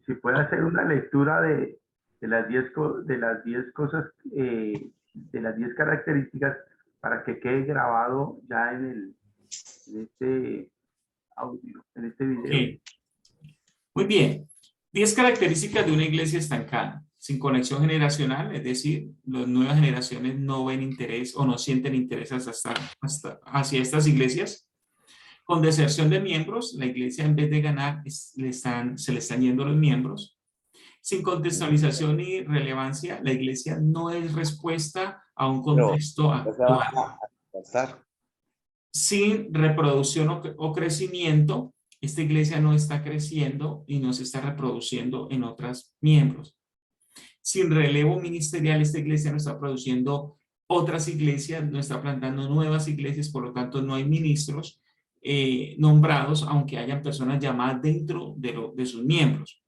si puede hacer una lectura de las 10 de las 10 cosas, de las 10 características para que quede grabado ya en este audio, en este video. Okay. Muy bien. 10 características de una iglesia estancada. Sin conexión generacional, es decir, las nuevas generaciones no ven interés o no sienten interés hacia estas iglesias. Con deserción de miembros, la iglesia en vez de ganar, se le están yendo los miembros. Sin contextualización y relevancia, la iglesia no es respuesta a un contexto actual. Sin reproducción o crecimiento, esta iglesia no está creciendo y no se está reproduciendo en otros miembros. Sin relevo ministerial, esta iglesia no está produciendo otras iglesias, no está plantando nuevas iglesias, por lo tanto no hay ministros nombrados, aunque hayan personas llamadas dentro de sus miembros.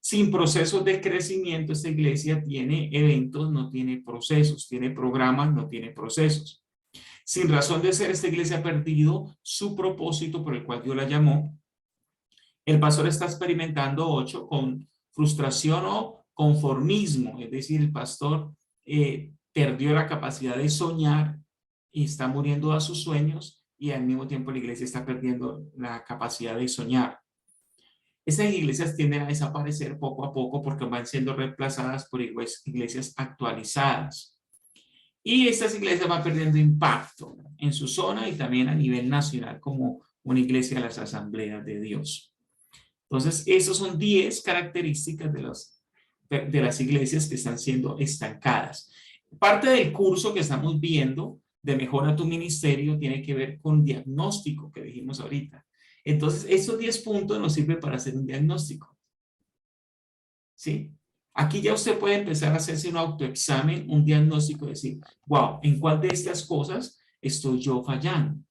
Sin procesos de crecimiento, esta iglesia tiene eventos, no tiene procesos, tiene programas, no tiene procesos. Sin razón de ser, esta iglesia ha perdido su propósito por el cual Dios la llamó. El pastor está experimentando 8 con frustración o conformismo, es decir, el pastor perdió la capacidad de soñar y está muriendo a sus sueños, y al mismo tiempo la iglesia está perdiendo la capacidad de soñar. Estas iglesias tienden a desaparecer poco a poco porque van siendo reemplazadas por iglesias actualizadas. Y estas iglesias van perdiendo impacto en su zona y también a nivel nacional como una iglesia de las asambleas de Dios. Entonces, esas son 10 características de las iglesias que están siendo estancadas. Parte del curso que estamos viendo de Mejora tu Ministerio tiene que ver con diagnóstico, que dijimos ahorita. Entonces, estos 10 puntos nos sirven para hacer un diagnóstico. ¿Sí? Aquí ya usted puede empezar a hacerse un autoexamen, un diagnóstico, decir, wow, ¿en cuál de estas cosas estoy yo fallando?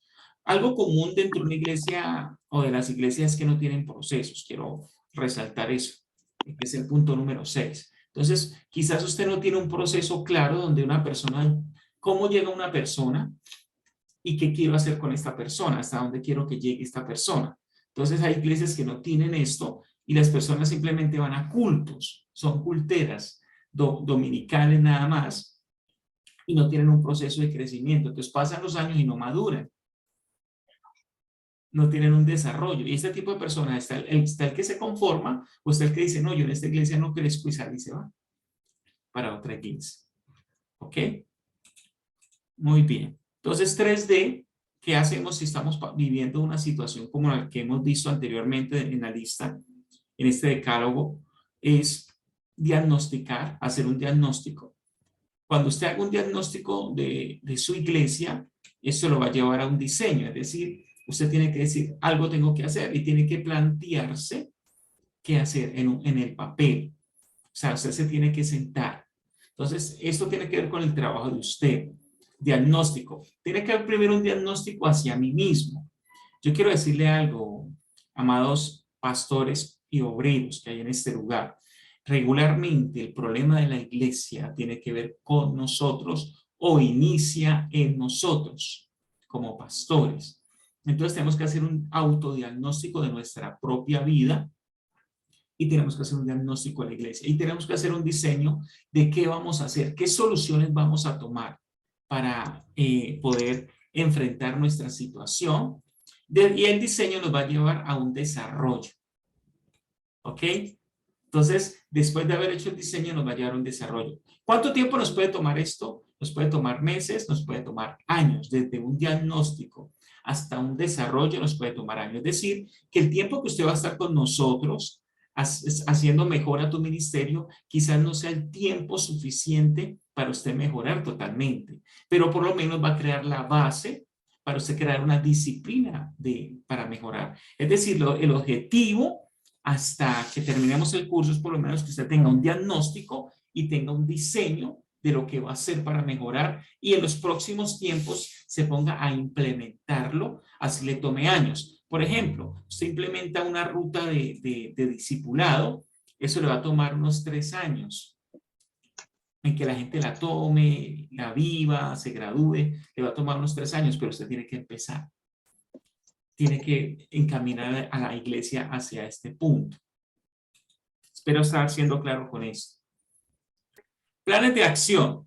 Algo común dentro de una iglesia o de las iglesias que no tienen procesos. Quiero resaltar eso, que es el punto número 6. Entonces, quizás usted no tiene un proceso claro donde una persona, cómo llega una persona y qué quiero hacer con esta persona, hasta dónde quiero que llegue esta persona. Entonces, hay iglesias que no tienen esto y las personas simplemente van a cultos, son culteras dominicales nada más y no tienen un proceso de crecimiento. Entonces, pasan los años y no maduran. No tienen un desarrollo. Y este tipo de personas, está el que se conforma o está el que dice, no, yo en esta iglesia no crezco, y sale y se va para otra iglesia. ¿Ok? Muy bien. Entonces, 3D, ¿qué hacemos si estamos viviendo una situación como la que hemos visto anteriormente en la lista, en este decálogo? Es diagnosticar, hacer un diagnóstico. Cuando usted haga un diagnóstico de su iglesia, esto lo va a llevar a un diseño, es decir, usted tiene que decir, algo tengo que hacer y tiene que plantearse qué hacer en el papel. O sea, usted se tiene que sentar. Entonces, esto tiene que ver con el trabajo de usted. Diagnóstico. Tiene que haber primero un diagnóstico hacia mí mismo. Yo quiero decirle algo, amados pastores y obreros que hay en este lugar. Regularmente el problema de la iglesia tiene que ver con nosotros o inicia en nosotros como pastores. Entonces tenemos que hacer un autodiagnóstico de nuestra propia vida y tenemos que hacer un diagnóstico de la iglesia y tenemos que hacer un diseño de qué vamos a hacer, qué soluciones vamos a tomar para poder enfrentar nuestra situación. Y el diseño nos va a llevar a un desarrollo. ¿Ok? Entonces, después de haber hecho el diseño, nos va a llevar a un desarrollo. ¿Cuánto tiempo nos puede tomar esto? Nos puede tomar meses, nos puede tomar años, desde un diagnóstico hasta un desarrollo nos puede tomar años. Es decir, que el tiempo que usted va a estar con nosotros haciendo mejora a tu ministerio, quizás no sea el tiempo suficiente para usted mejorar totalmente, pero por lo menos va a crear la base para usted crear una disciplina para mejorar. Es decir, el objetivo hasta que terminemos el curso es por lo menos que usted tenga un diagnóstico y tenga un diseño de lo que va a hacer para mejorar y en los próximos tiempos se ponga a implementarlo, así le tome años. Por ejemplo, usted implementa una ruta de discipulado, eso le va a tomar unos 3 años en que la gente la tome, la viva, se gradúe, le va a tomar unos 3 años, pero usted tiene que empezar. Tiene que encaminar a la iglesia hacia este punto. Espero estar siendo claro con esto. Planes de acción.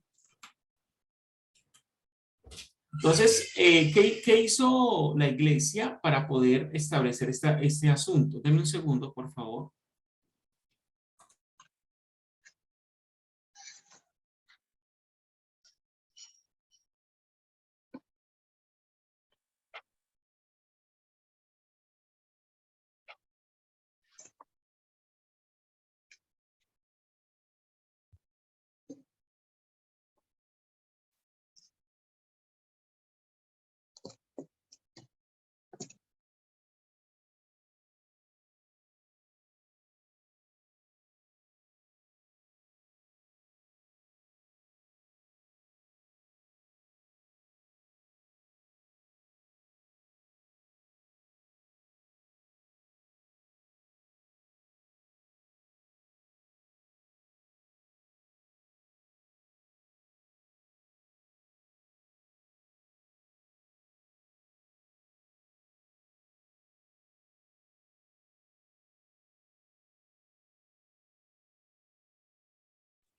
Entonces, ¿qué hizo la iglesia para poder establecer este asunto? Denme un segundo, por favor.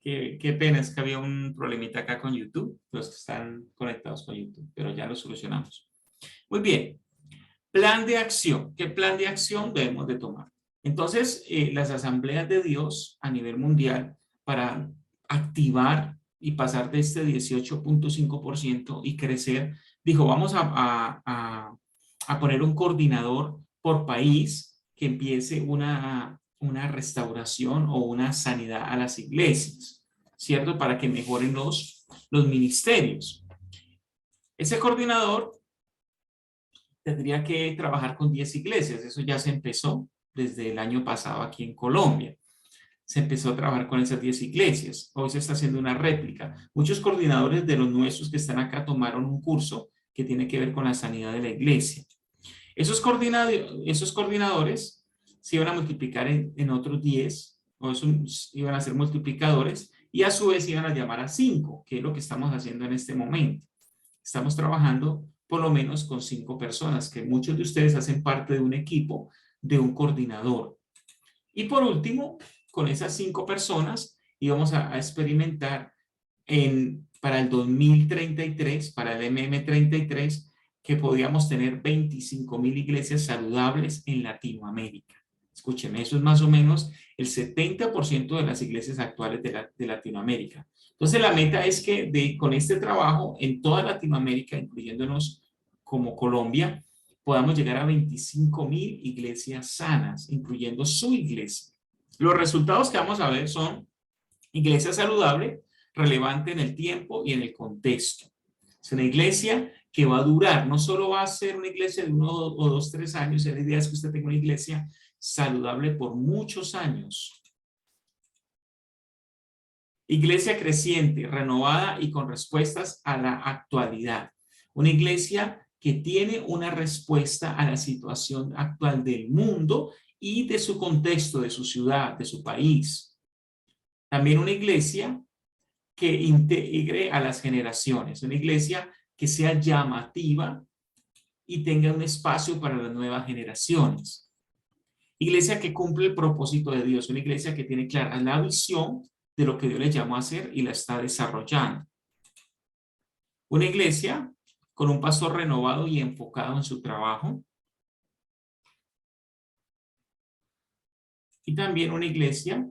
Qué pena, es que había un problemita acá con YouTube, los que están conectados con YouTube, pero ya lo solucionamos. Muy bien, plan de acción. ¿Qué plan de acción debemos de tomar? Entonces, las asambleas de Dios a nivel mundial, para activar y pasar de este 18.5% y crecer, dijo, vamos a poner un coordinador por país que empiece una restauración o una sanidad a las iglesias, ¿cierto? Para que mejoren los ministerios. Ese coordinador tendría que trabajar con 10 iglesias. Eso ya se empezó desde el año pasado aquí en Colombia. Se empezó a trabajar con esas 10 iglesias. Hoy se está haciendo una réplica. Muchos coordinadores de los nuestros que están acá tomaron un curso que tiene que ver con la sanidad de la iglesia. Esos coordinadores se iban a multiplicar en otros 10, o iban a ser multiplicadores, y a su vez iban a llamar a 5, que es lo que estamos haciendo en este momento. Estamos trabajando por lo menos con 5 personas, que muchos de ustedes hacen parte de un equipo, de un coordinador. Y por último, con esas 5 personas íbamos a experimentar para el 2033, para el MM33, que podíamos tener 25,000 iglesias saludables en Latinoamérica. Escúcheme, eso es más o menos el 70% de las iglesias actuales de Latinoamérica. Entonces la meta es que con este trabajo en toda Latinoamérica, incluyéndonos como Colombia, podamos llegar a 25,000 iglesias sanas, incluyendo su iglesia. Los resultados que vamos a ver son iglesia saludable, relevante en el tiempo y en el contexto. Es una iglesia que va a durar, no solo va a ser una iglesia de 1 o 2, 3 años, la idea es que usted tenga una iglesia saludable por muchos años. Iglesia creciente, renovada y con respuestas a la actualidad. Una iglesia que tiene una respuesta a la situación actual del mundo y de su contexto, de su ciudad, de su país. También una iglesia que integre a las generaciones, una iglesia que sea llamativa y tenga un espacio para las nuevas generaciones. Iglesia que cumple el propósito de Dios, una iglesia que tiene clara la visión de lo que Dios le llamó a hacer y la está desarrollando. Una iglesia con un pastor renovado y enfocado en su trabajo. Y también una iglesia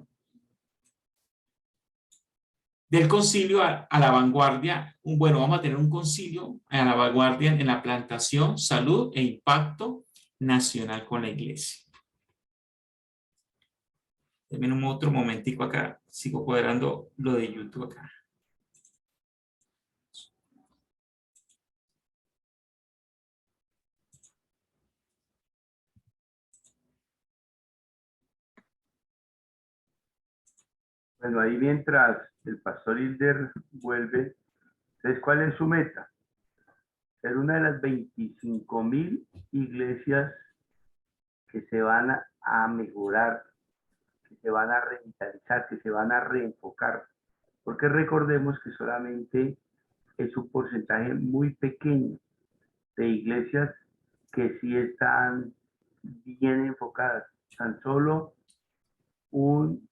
del concilio a la vanguardia. Bueno, vamos a tener un concilio a la vanguardia en la plantación, salud e impacto nacional con la iglesia. Denme un otro momentico acá, sigo cuadrando lo de YouTube acá. Bueno, ahí mientras el pastor Hilder vuelve, entonces, ¿cuál es su meta? Ser una de las 25,000 iglesias que se van a mejorar, que se van a revitalizar, que se van a reenfocar. Porque recordemos que solamente es un porcentaje muy pequeño de iglesias que sí están bien enfocadas. Tan solo un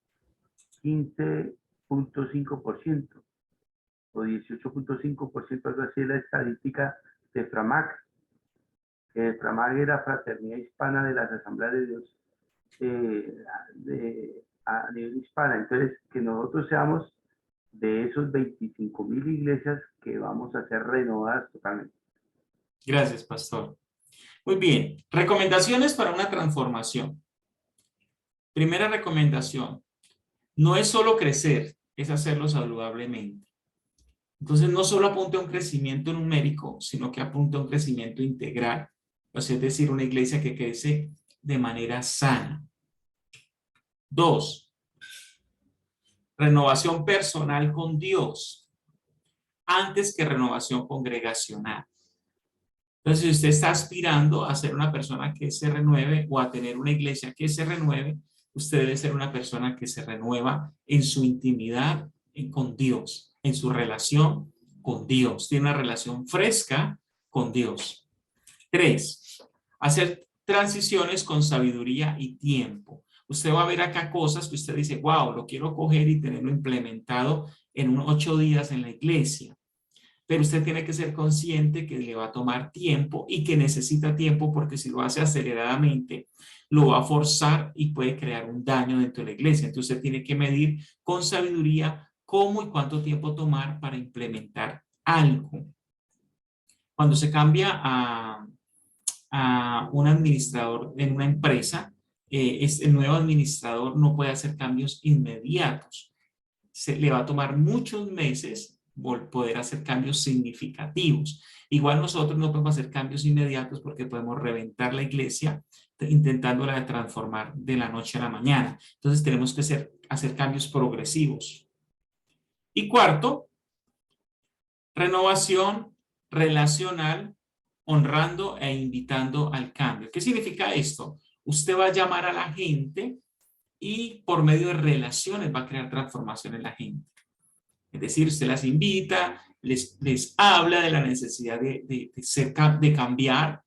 15.5% o 18.5%, algo así, es la estadística de FRAMAC. FRAMAC era Fraternidad Hispana de las Asambleas de Dios a nivel hispana. Entonces, que nosotros seamos de esos 25.000 iglesias que vamos a ser renovadas totalmente. Gracias, pastor. Muy bien. Recomendaciones para una transformación. Primera recomendación. No es solo crecer, es hacerlo saludablemente. Entonces, no solo apunte a un crecimiento numérico, sino que apunte a un crecimiento integral. O sea, es decir, una iglesia que crece de manera sana. 2. Renovación personal con Dios antes que renovación congregacional. Entonces, si usted está aspirando a ser una persona que se renueve o a tener una iglesia que se renueve, usted debe ser una persona que se renueva en su intimidad con Dios, en su relación con Dios. Tiene una relación fresca con Dios. 3. Hacer transiciones con sabiduría y tiempo. Usted va a ver acá cosas que usted dice, wow, lo quiero coger y tenerlo implementado en unos 8 días en la iglesia. Pero usted tiene que ser consciente que le va a tomar tiempo y que necesita tiempo, porque si lo hace aceleradamente, lo va a forzar y puede crear un daño dentro de la iglesia. Entonces usted tiene que medir con sabiduría cómo y cuánto tiempo tomar para implementar algo. Cuando se cambia a un administrador en una empresa, el nuevo administrador no puede hacer cambios inmediatos. Le va a tomar muchos meses poder hacer cambios significativos. Igual nosotros no podemos hacer cambios inmediatos porque podemos reventar la iglesia intentándola transformar de la noche a la mañana. Entonces tenemos que hacer cambios progresivos. Y cuarto, renovación relacional, honrando e invitando al cambio. ¿Qué significa esto? Usted va a llamar a la gente y por medio de relaciones va a crear transformación en la gente. Es decir, usted las invita, les habla de la necesidad de cambiar,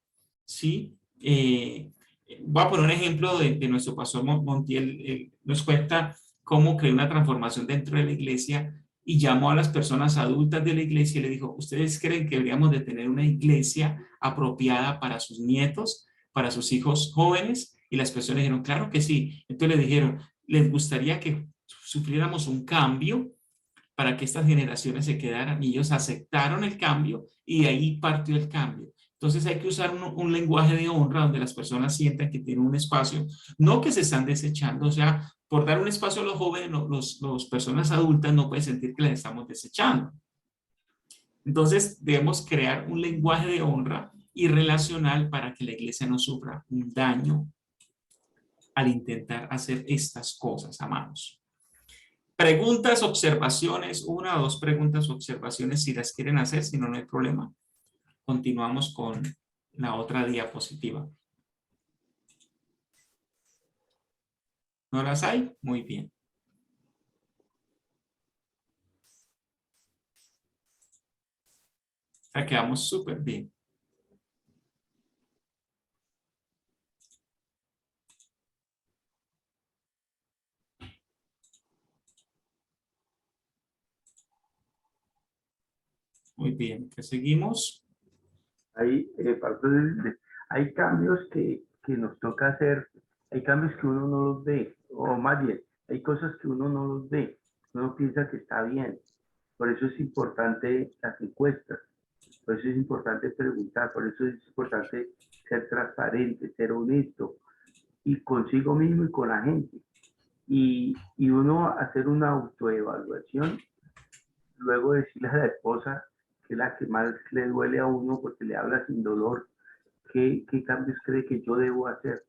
¿sí? Voy a poner un ejemplo de nuestro pastor Montiel. Nos cuenta cómo creó una transformación dentro de la iglesia y llamó a las personas adultas de la iglesia y le dijo, ¿ustedes creen que deberíamos de tener una iglesia apropiada para sus nietos, para sus hijos jóvenes? Y las personas dijeron, claro que sí. Entonces le dijeron, ¿les gustaría que sufriéramos un cambio para que estas generaciones se quedaran? Y ellos aceptaron el cambio y de ahí partió el cambio. Entonces hay que usar un lenguaje de honra donde las personas sientan que tienen un espacio, no que se están desechando. O sea, por dar un espacio a los jóvenes, las personas adultas no pueden sentir que las estamos desechando. Entonces debemos crear un lenguaje de honra y relacional para que la iglesia no sufra un daño al intentar hacer estas cosas, amados. Preguntas, observaciones, 1 o 2 preguntas o observaciones si las quieren hacer, si no, no hay problema. Continuamos con la otra diapositiva. ¿No las hay? Muy bien. O sea, quedamos súper bien. Muy bien, ¿qué seguimos? Hay cambios que nos toca hacer, hay cambios que uno no los ve, o más bien, hay cosas que uno no los ve, uno piensa que está bien. Por eso es importante las encuestas, por eso es importante preguntar, por eso es importante ser transparente, ser honesto, y consigo mismo y con la gente. Y uno hacer una autoevaluación, luego decirle a la esposa, que es la que más le duele a uno porque le habla sin dolor, qué cambios cree que yo debo hacer,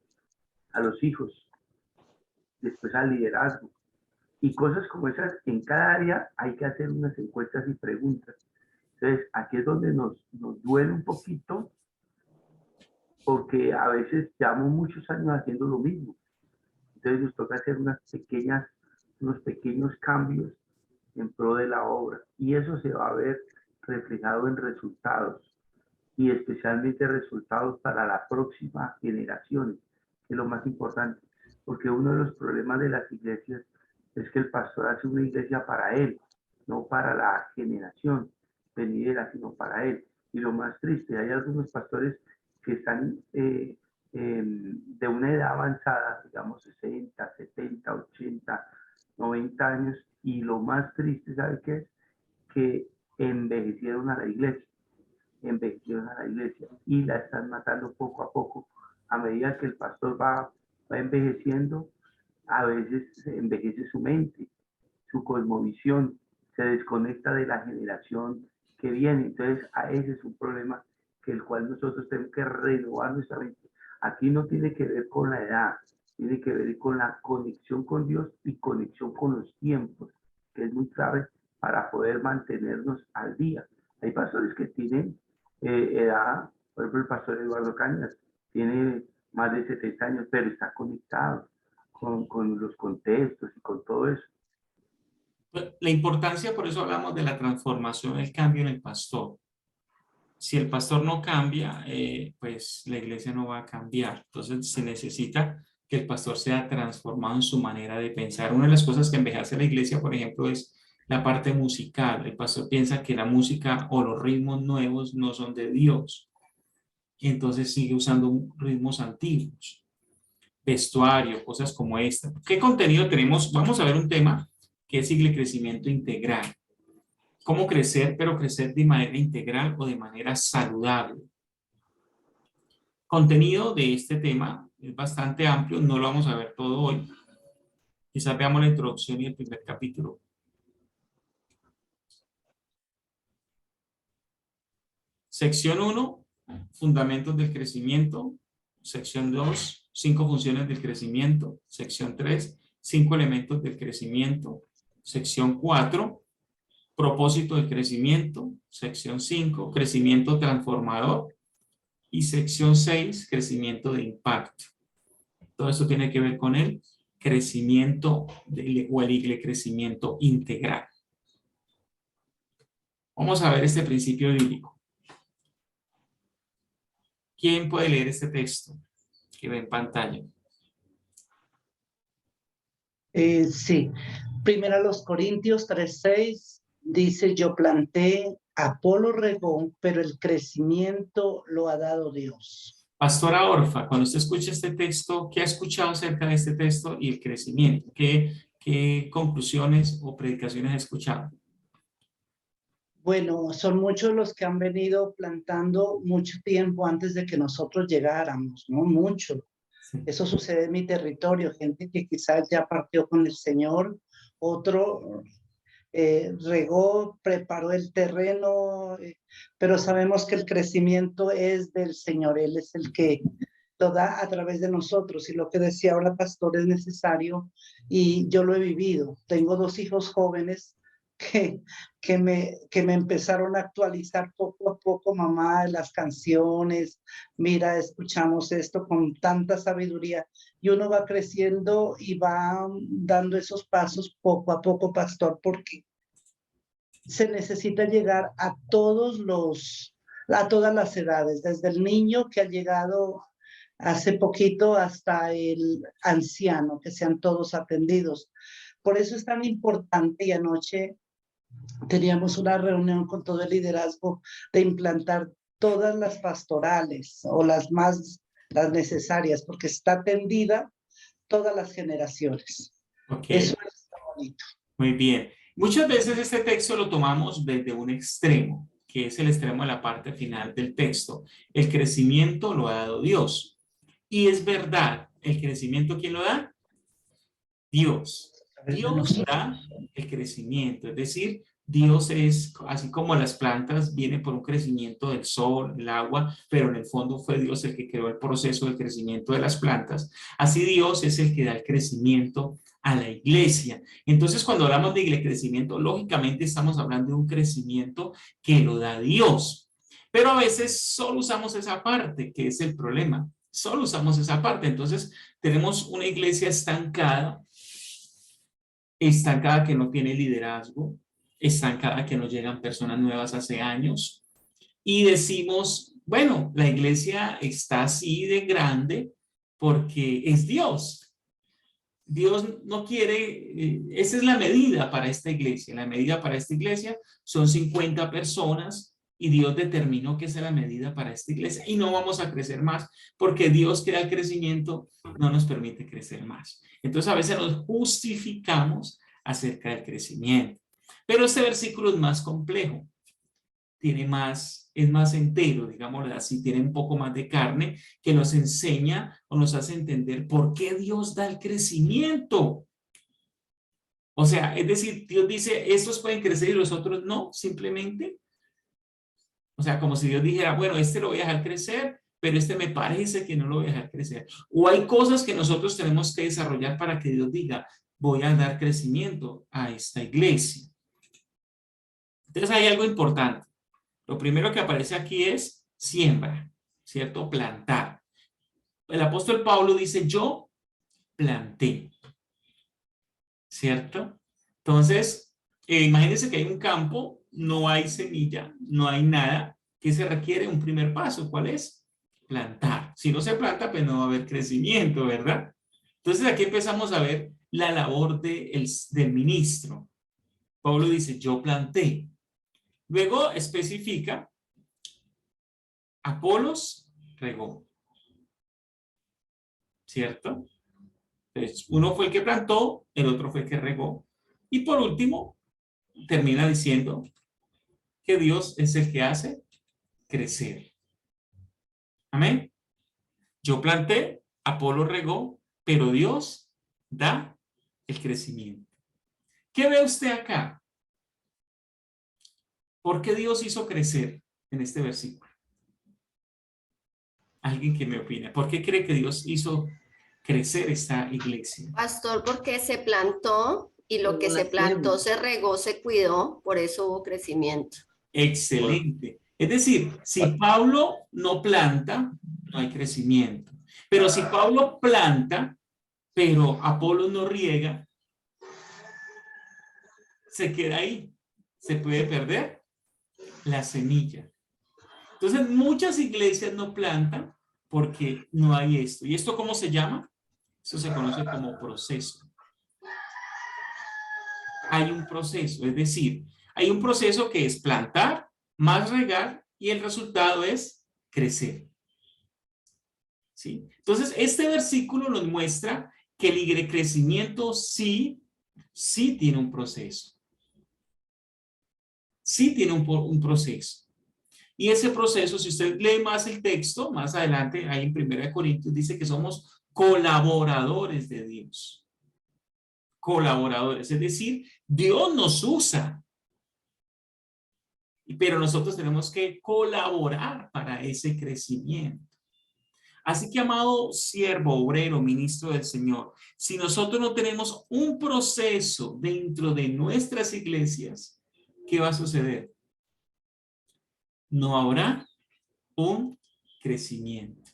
a los hijos, después al liderazgo. Y cosas como esas, en cada área hay que hacer unas encuestas y preguntas. Entonces, aquí es donde nos duele un poquito, porque a veces llevamos muchos años haciendo lo mismo. Entonces nos toca hacer unos pequeños cambios en pro de la obra. Y eso se va a ver reflejado en resultados, y especialmente resultados para la próxima generación, que es lo más importante. Porque uno de los problemas de las iglesias es que el pastor hace una iglesia para él, no para la generación venidera, sino para él. Y lo más triste, hay algunos pastores que están de una edad avanzada, digamos 60, 70, 80, 90 años, y lo más triste, ¿sabe qué es? Que envejecieron a la iglesia, y la están matando poco a poco. A medida que el pastor va envejeciendo, a veces envejece su mente, su cosmovisión, se desconecta de la generación que viene. Entonces, a ese es un problema que el cual nosotros tenemos que renovar nuestra mente. Aquí no tiene que ver con la edad, tiene que ver con la conexión con Dios y conexión con los tiempos, que es muy clave para poder mantenernos al día. Hay pastores que tienen edad, por ejemplo, el pastor Eduardo Cañas tiene más de 70 años, pero está conectado con los contextos y con todo eso. La importancia, por eso hablamos de la transformación, el cambio en el pastor. Si el pastor no cambia, pues la iglesia no va a cambiar. Entonces se necesita que el pastor sea transformado en su manera de pensar. Una de las cosas que envejece la iglesia, por ejemplo, es la parte musical. El pastor piensa que la música o los ritmos nuevos no son de Dios. Y entonces sigue usando ritmos antiguos. Vestuario, cosas como esta. ¿Qué contenido tenemos? Vamos a ver un tema que es el crecimiento integral. Cómo crecer, pero crecer de manera integral o de manera saludable. Contenido de este tema es bastante amplio, no lo vamos a ver todo hoy. Quizás veamos la introducción y el primer capítulo. Sección 1, fundamentos del crecimiento. Sección 2, 5 funciones del crecimiento. Sección 3, 5 elementos del crecimiento. Sección 4, propósito del crecimiento. Sección 5, crecimiento transformador. Y sección 6, crecimiento de impacto. Todo eso tiene que ver con el crecimiento o el crecimiento integral. Vamos a ver este principio bíblico. ¿Quién puede leer este texto que ve en pantalla? Sí. Primera los Corintios 3:6 dice: yo planté, Apolo regó, pero el crecimiento lo ha dado Dios. Pastora Orfa, cuando usted escucha este texto, ¿qué ha escuchado acerca de este texto y el crecimiento? ¿Qué conclusiones o predicaciones ha escuchado? Bueno, son muchos los que han venido plantando mucho tiempo antes de que nosotros llegáramos, ¿no? Mucho. Sí. Eso sucede en mi territorio, gente que quizás ya partió con el Señor, otro regó, preparó el terreno, pero sabemos que el crecimiento es del Señor, Él es el que lo da a través de nosotros. Y lo que decía ahora pastor es necesario, y yo lo he vivido. Tengo 2 hijos jóvenes que me empezaron a actualizar poco a poco: mamá, las canciones, mira, escuchamos esto con tanta sabiduría, y uno va creciendo y va dando esos pasos poco a poco, pastor, porque se necesita llegar a todas las edades, desde el niño que ha llegado hace poquito hasta el anciano, que sean todos atendidos. Por eso es tan importante, y anoche teníamos una reunión con todo el liderazgo de implantar todas las pastorales o las necesarias, porque está atendida todas las generaciones. Okay. Eso es bonito. Muy bien. Muchas veces este texto lo tomamos desde un extremo, que es el extremo de la parte final del texto. El crecimiento lo ha dado Dios. Y es verdad, el crecimiento, ¿quién lo da? Dios. Dios da el crecimiento, es decir, Dios es, así como las plantas vienen por un crecimiento del sol, el agua, pero en el fondo fue Dios el que creó el proceso de crecimiento de las plantas. Así Dios es el que da el crecimiento a la iglesia. Entonces, cuando hablamos de crecimiento, lógicamente estamos hablando de un crecimiento que lo da Dios. Pero a veces solo usamos esa parte, que es el problema. Solo usamos esa parte. Entonces, tenemos una iglesia estancada que no tiene liderazgo, estancada que no llegan personas nuevas hace años, y decimos, bueno, la iglesia está así de grande porque es Dios. Dios no quiere, esa es la medida para esta iglesia. La medida para esta iglesia son 50 personas y Dios determinó que esa es la medida para esta iglesia y no vamos a crecer más porque Dios crea el crecimiento, no nos permite crecer más. Entonces a veces nos justificamos acerca del crecimiento. Pero este versículo es más complejo. Tiene más, es más entero, digámoslo así, tiene un poco más de carne que nos enseña o nos hace entender por qué Dios da el crecimiento. O sea, es decir, Dios dice, estos pueden crecer y los otros no, simplemente. O sea, como si Dios dijera, bueno, este lo voy a dejar crecer, pero este me parece que no lo voy a dejar crecer. O hay cosas que nosotros tenemos que desarrollar para que Dios diga, voy a dar crecimiento a esta iglesia. Entonces hay algo importante. Lo primero que aparece aquí es siembra, ¿cierto? Plantar. El apóstol Pablo dice, yo planté, ¿cierto? Entonces, imagínense que hay un campo, no hay semilla, no hay nada. ¿Qué se requiere? Un primer paso. ¿Cuál es? Plantar. Si no se planta, pues no va a haber crecimiento, ¿verdad? Entonces aquí empezamos a ver la labor del ministro. Pablo dice, yo planté. Luego especifica, Apolos regó, ¿cierto? Entonces, uno fue el que plantó, el otro fue el que regó. Y por último, termina diciendo que Dios es el que hace crecer. Amén. Yo planté, Apolo regó, pero Dios da el crecimiento. ¿Qué ve usted acá? ¿Por qué Dios hizo crecer en este versículo? Alguien que me opine. ¿Por qué cree que Dios hizo crecer esta iglesia? Pastor, porque se plantó y lo que se plantó se regó, se cuidó, por eso hubo crecimiento. Excelente. Es decir, si Pablo no planta, no hay crecimiento. Pero si Pablo planta, pero Apolo no riega, se queda ahí. Se puede perder la semilla. Entonces, muchas iglesias no plantan porque no hay esto. ¿Y esto cómo se llama? Eso se conoce como proceso. Hay un proceso, es decir, hay un proceso que es plantar, más regar y el resultado es crecer. ¿Sí? Entonces, este versículo nos muestra que el crecimiento sí tiene un proceso. Sí tiene un proceso. Y ese proceso, si usted lee más el texto, más adelante, ahí en 1 Corintios, dice que somos colaboradores de Dios. Colaboradores, es decir, Dios nos usa. Pero nosotros tenemos que colaborar para ese crecimiento. Así que, amado siervo, obrero, ministro del Señor, si nosotros no tenemos un proceso dentro de nuestras iglesias, ¿qué va a suceder? No habrá un crecimiento.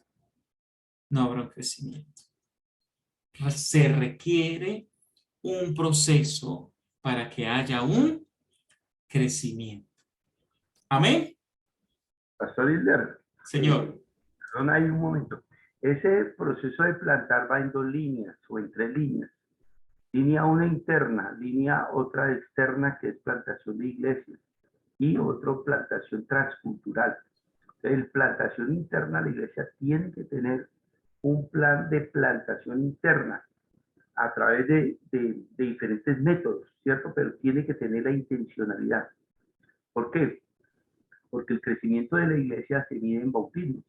No habrá un crecimiento. Se requiere un proceso para que haya un crecimiento. Amén. Pastor Hilder. Señor. Perdón, hay un momento. Ese proceso de plantar va en 2 líneas o en 3 líneas. Línea una interna, línea otra externa que es plantación de iglesias y otro plantación transcultural. Entonces, plantación interna, la iglesia tiene que tener un plan de plantación interna a través de diferentes métodos, ¿cierto? Pero tiene que tener la intencionalidad. ¿Por qué? Porque el crecimiento de la iglesia se mide en bautismos.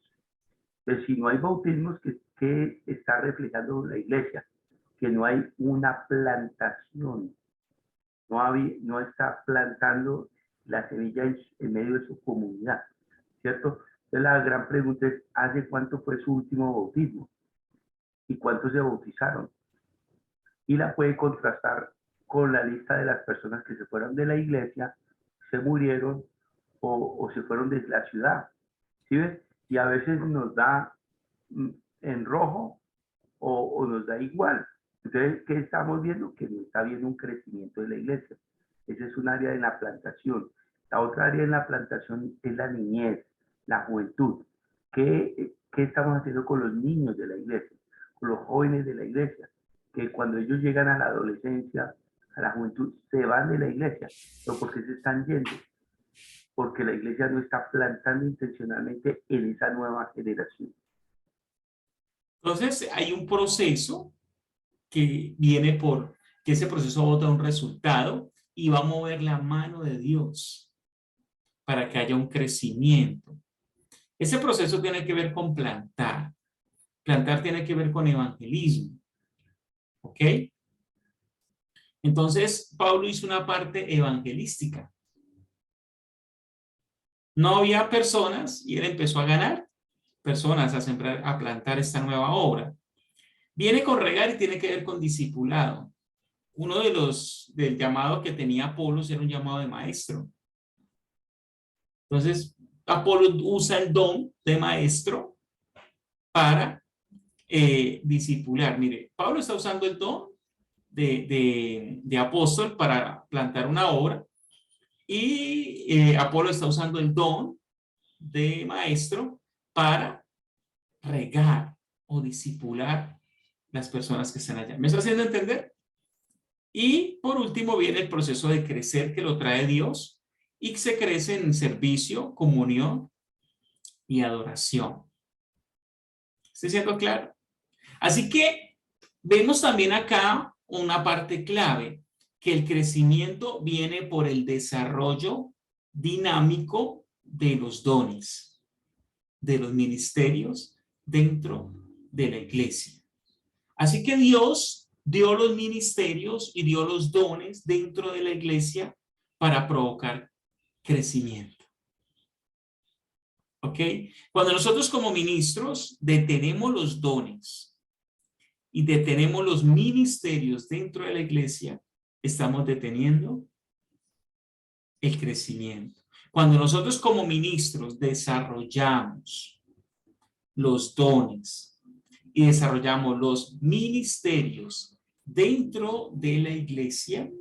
Entonces, si no hay bautismos, ¿qué está reflejando la iglesia? Que no hay una plantación. No está plantando la semilla en medio de su comunidad, ¿cierto? Entonces, la gran pregunta es, ¿hace cuánto fue su último bautismo? ¿Y cuántos se bautizaron? Y la puede contrastar con la lista de las personas que se fueron de la iglesia, se murieron o se fueron de la ciudad. ¿Sí ves? Y a veces nos da en rojo o nos da igual. Entonces, ¿qué estamos viendo? Que no está viendo un crecimiento de la iglesia. Ese es un área de la plantación. La otra área en la plantación es la niñez, la juventud. ¿Qué estamos haciendo con los niños de la iglesia? Con los jóvenes de la iglesia. que cuando ellos llegan a la adolescencia, a la juventud, se van de la iglesia. ¿Pero por qué se están yendo? Porque la iglesia no está plantando intencionalmente en esa nueva generación. Entonces, hay un proceso que viene por, que ese proceso bota un resultado y va a mover la mano de Dios para que haya un crecimiento. Ese proceso tiene que ver con plantar. Plantar tiene que ver con evangelismo. ¿Ok? Entonces, Pablo hizo una parte evangelística. No había personas y él empezó a ganar personas, a sembrar, a plantar esta nueva obra. Viene con regar y tiene que ver con discipulado. Uno de los del llamado que tenía Apolos era un llamado de maestro. Entonces, Apolo usa el don de maestro para discipular. Mire, Pablo está usando el don de apóstol para plantar una obra y Apolo está usando el don de maestro para regar o discipular las personas que están allá. ¿Me está haciendo entender? Y por último viene el proceso de crecer que lo trae Dios y que se crece en servicio, comunión y adoración. ¿Estoy siendo claro? Así que vemos también acá una parte clave, que el crecimiento viene por el desarrollo dinámico de los dones, de los ministerios dentro de la iglesia. Así que Dios dio los ministerios y dio los dones dentro de la iglesia para provocar crecimiento. ¿Ok? Cuando nosotros como ministros detenemos los dones y detenemos los ministerios dentro de la iglesia, estamos deteniendo el crecimiento. Cuando nosotros como ministros desarrollamos los dones y desarrollamos los ministerios dentro de la iglesia,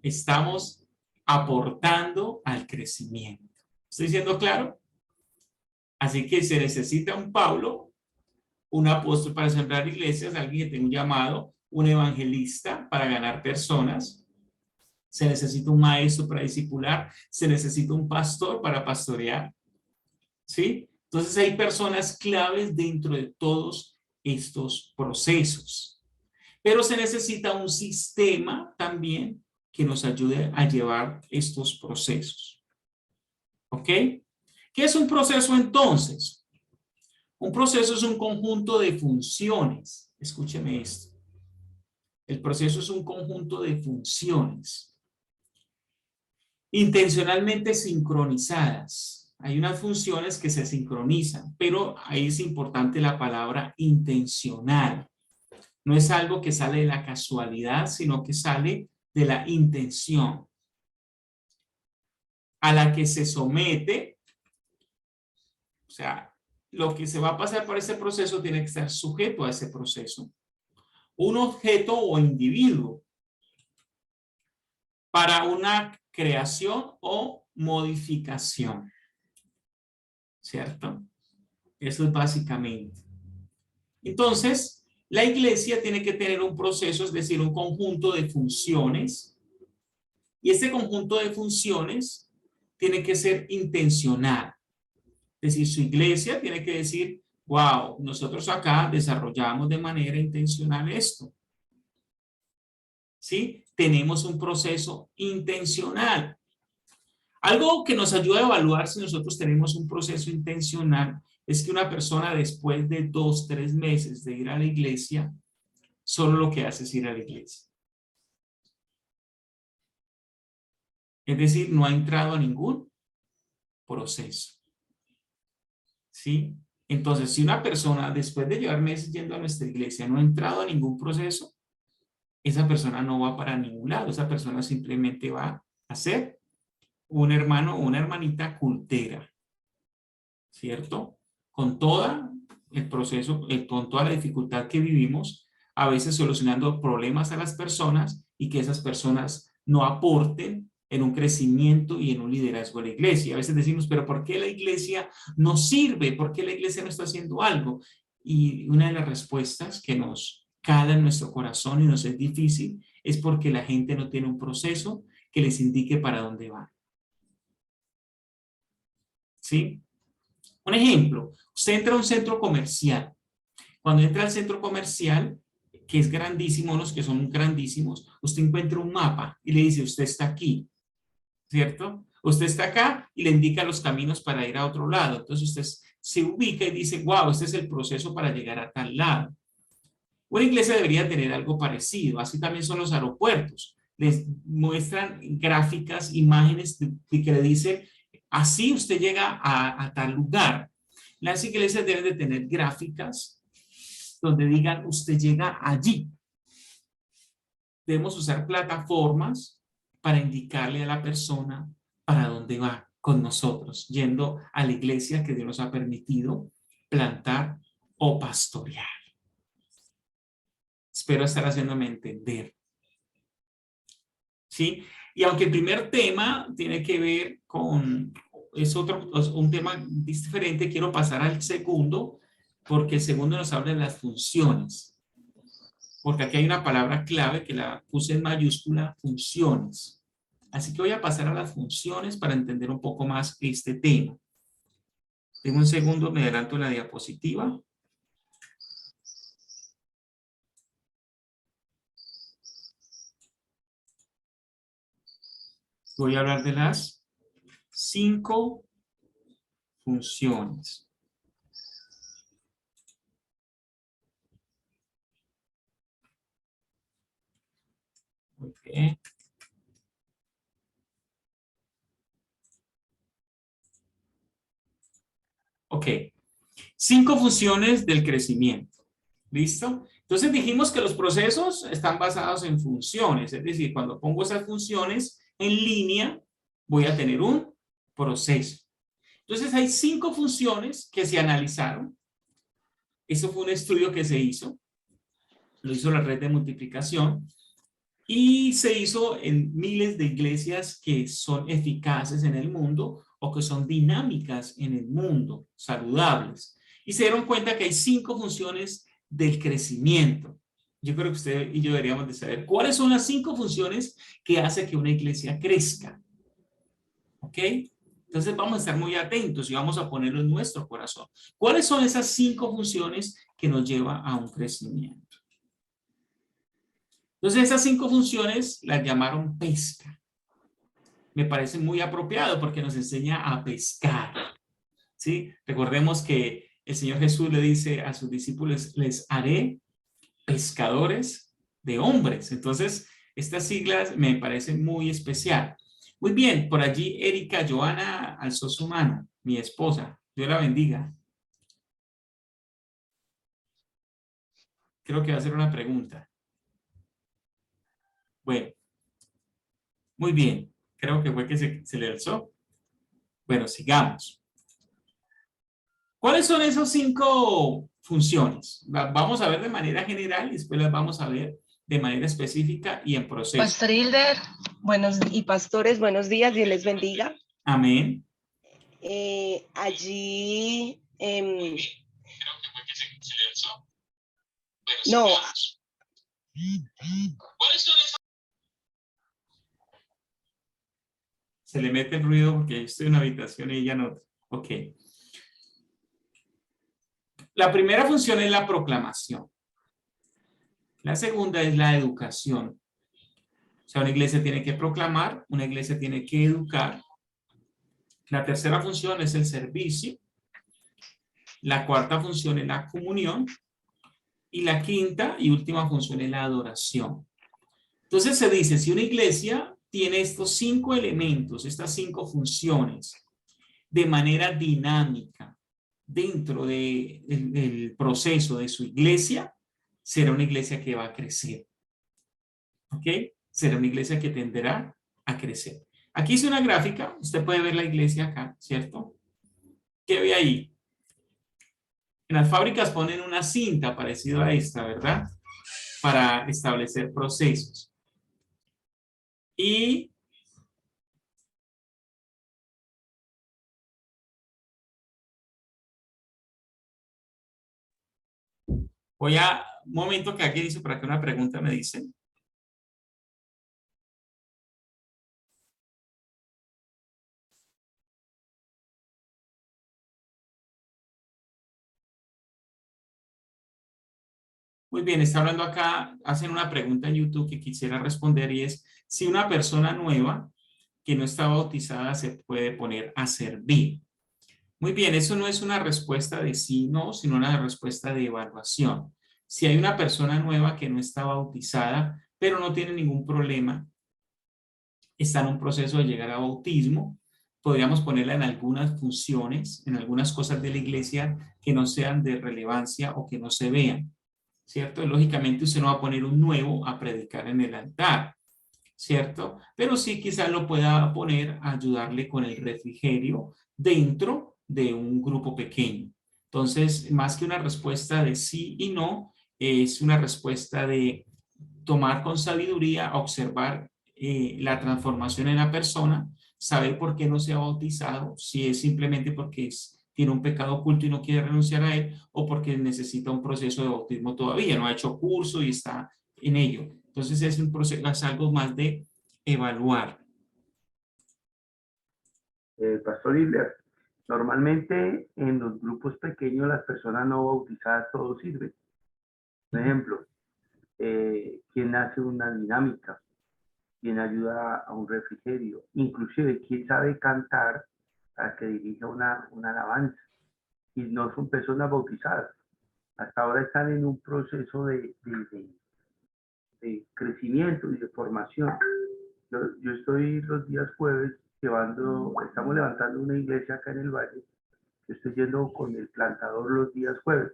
estamos aportando al crecimiento. ¿Estoy siendo claro? Así que se necesita un Pablo, un apóstol para sembrar iglesias, alguien que tenga un llamado, un evangelista para ganar personas. Se necesita un maestro para discipular, se necesita un pastor para pastorear. ¿Sí? Entonces hay personas claves dentro de todos estos procesos. Pero se necesita un sistema también que nos ayude a llevar estos procesos. ¿Ok? ¿Qué es un proceso entonces? Un proceso es un conjunto de funciones. Escúcheme esto. El proceso es un conjunto de funciones intencionalmente sincronizadas. Hay unas funciones que se sincronizan, pero ahí es importante la palabra intencional. No es algo que sale de la casualidad, sino que sale de la intención a la que se somete. O sea, lo que se va a pasar por ese proceso tiene que estar sujeto a ese proceso. Un objeto o individuo para una creación o modificación. ¿Cierto? Eso es básicamente. Entonces, la iglesia tiene que tener un proceso, es decir, un conjunto de funciones. Y este conjunto de funciones tiene que ser intencional. Es decir, su iglesia tiene que decir, wow, nosotros acá desarrollamos de manera intencional esto. ¿Sí? Tenemos un proceso intencional. Algo que nos ayuda a evaluar si nosotros tenemos un proceso intencional es que una persona después de 2, 3 meses de ir a la iglesia, solo lo que hace es ir a la iglesia. Es decir, no ha entrado a ningún proceso. ¿Sí? Entonces, si una persona después de llevar meses yendo a nuestra iglesia no ha entrado a ningún proceso, esa persona no va para ningún lado. Esa persona simplemente va a ser un hermano o una hermanita cultera. ¿Cierto? Con todo el proceso, con toda la dificultad que vivimos, a veces solucionando problemas a las personas y que esas personas no aporten en un crecimiento y en un liderazgo de la iglesia. A veces decimos, pero ¿por qué la iglesia no sirve? ¿Por qué la iglesia no está haciendo algo? Y una de las respuestas que cala en nuestro corazón y nos es difícil, es porque la gente no tiene un proceso que les indique para dónde van. ¿Sí? Un ejemplo, usted entra a un centro comercial. Cuando entra al centro comercial, que es grandísimo, los que son grandísimos, usted encuentra un mapa y le dice, usted está aquí, ¿cierto? Usted está acá y le indica los caminos para ir a otro lado. Entonces usted se ubica y dice, wow, este es el proceso para llegar a tal lado. Una iglesia debería tener algo parecido. Así también son los aeropuertos. Les muestran gráficas, imágenes que le dice, así usted llega a tal lugar. Las iglesias deben de tener gráficas donde digan, usted llega allí. Debemos usar plataformas para indicarle a la persona para dónde va con nosotros, yendo a la iglesia que Dios nos ha permitido plantar o pastorear. Espero estar haciéndome entender. ¿Sí? Y aunque el primer tema tiene que ver con, es un tema diferente, quiero pasar al segundo, porque el segundo nos habla de las funciones. Porque aquí hay una palabra clave que la puse en mayúscula, funciones. Así que voy a pasar a las funciones para entender un poco más este tema. Tengo un segundo, me adelanto la diapositiva. Voy a hablar de las 5 funciones. Okay. Ok. 5 funciones del crecimiento. ¿Listo? Entonces dijimos que los procesos están basados en funciones. Es decir, cuando pongo esas funciones en línea, voy a tener un proceso. Entonces hay 5 funciones que se analizaron. Eso fue un estudio que se hizo. Lo hizo la red de multiplicación. Y se hizo en miles de iglesias que son eficaces en el mundo o que son dinámicas en el mundo, saludables. Y se dieron cuenta que hay 5 funciones del crecimiento. Yo creo que usted y yo deberíamos de saber cuáles son las 5 funciones que hace que una iglesia crezca. ¿Ok? Entonces vamos a estar muy atentos y vamos a ponerlo en nuestro corazón. ¿Cuáles son esas 5 funciones que nos llevan a un crecimiento? Entonces esas 5 funciones las llamaron pesca. Me parece muy apropiado porque nos enseña a pescar. ¿Sí? Recordemos que el Señor Jesús le dice a sus discípulos, les haré pescadores de hombres. Entonces estas siglas me parecen muy especial. Muy bien, por allí Erika Joana alzó su mano, mi esposa. Dios la bendiga. Creo que va a hacer una pregunta. Bueno, muy bien. Creo que fue que se le alzó. Bueno, sigamos. ¿Cuáles son esas 5 funciones? Las vamos a ver de manera general y después las vamos a ver de manera específica y en proceso. Pastor Hilder, pastores, buenos días, Dios les bendiga. Amén. Allí, Creo que fue que se le alzó. Bueno, no. ¿Cuáles son esas? Se le mete el ruido porque estoy en una habitación y ella no. Ok. La primera función es la proclamación. La segunda es la educación. O sea, una iglesia tiene que proclamar, una iglesia tiene que educar. La tercera función es el servicio. La cuarta función es la comunión. Y la quinta y última función es la adoración. Entonces se dice, si una iglesia tiene estos 5 elementos, estas 5 funciones, de manera dinámica dentro del proceso de su iglesia, será una iglesia que va a crecer. ¿Ok? Será una iglesia que tenderá a crecer. Aquí hice una gráfica, usted puede ver la iglesia acá, ¿cierto? ¿Qué ve ahí? En las fábricas ponen una cinta parecida a esta, ¿verdad? Para establecer procesos. Y voy a un momento que alguien hizo por acá una pregunta, me dice. Muy bien, está hablando acá, hacen una pregunta en YouTube que quisiera responder y es, si una persona nueva que no está bautizada se puede poner a servir. Muy bien, eso no es una respuesta de sí, no, sino una respuesta de evaluación. Si hay una persona nueva que no está bautizada, pero no tiene ningún problema, está en un proceso de llegar a bautismo, podríamos ponerla en algunas funciones, en algunas cosas de la iglesia que no sean de relevancia o que no se vean, ¿cierto? Lógicamente usted no va a poner un nuevo a predicar en el altar, ¿cierto? Pero sí quizás lo pueda poner a ayudarle con el refrigerio dentro de un grupo pequeño. Entonces, más que una respuesta de sí y no, es una respuesta de tomar con sabiduría, observar la transformación en la persona, saber por qué no se ha bautizado, si es simplemente porque tiene un pecado oculto y no quiere renunciar a él, o porque necesita un proceso de bautismo todavía, no ha hecho curso y está en ello. Entonces es un proceso, es algo más de evaluar. Pastor Hitler, normalmente en los grupos pequeños las personas no bautizadas todo sirve. Por ejemplo, quien hace una dinámica, quien ayuda a un refrigerio, inclusive quien sabe cantar para que dirija una alabanza, y no son personas bautizadas. Hasta ahora están en un proceso de crecimiento y de formación. Yo estoy los días jueves estamos levantando una iglesia acá en el valle. Yo estoy yendo con el plantador los días jueves,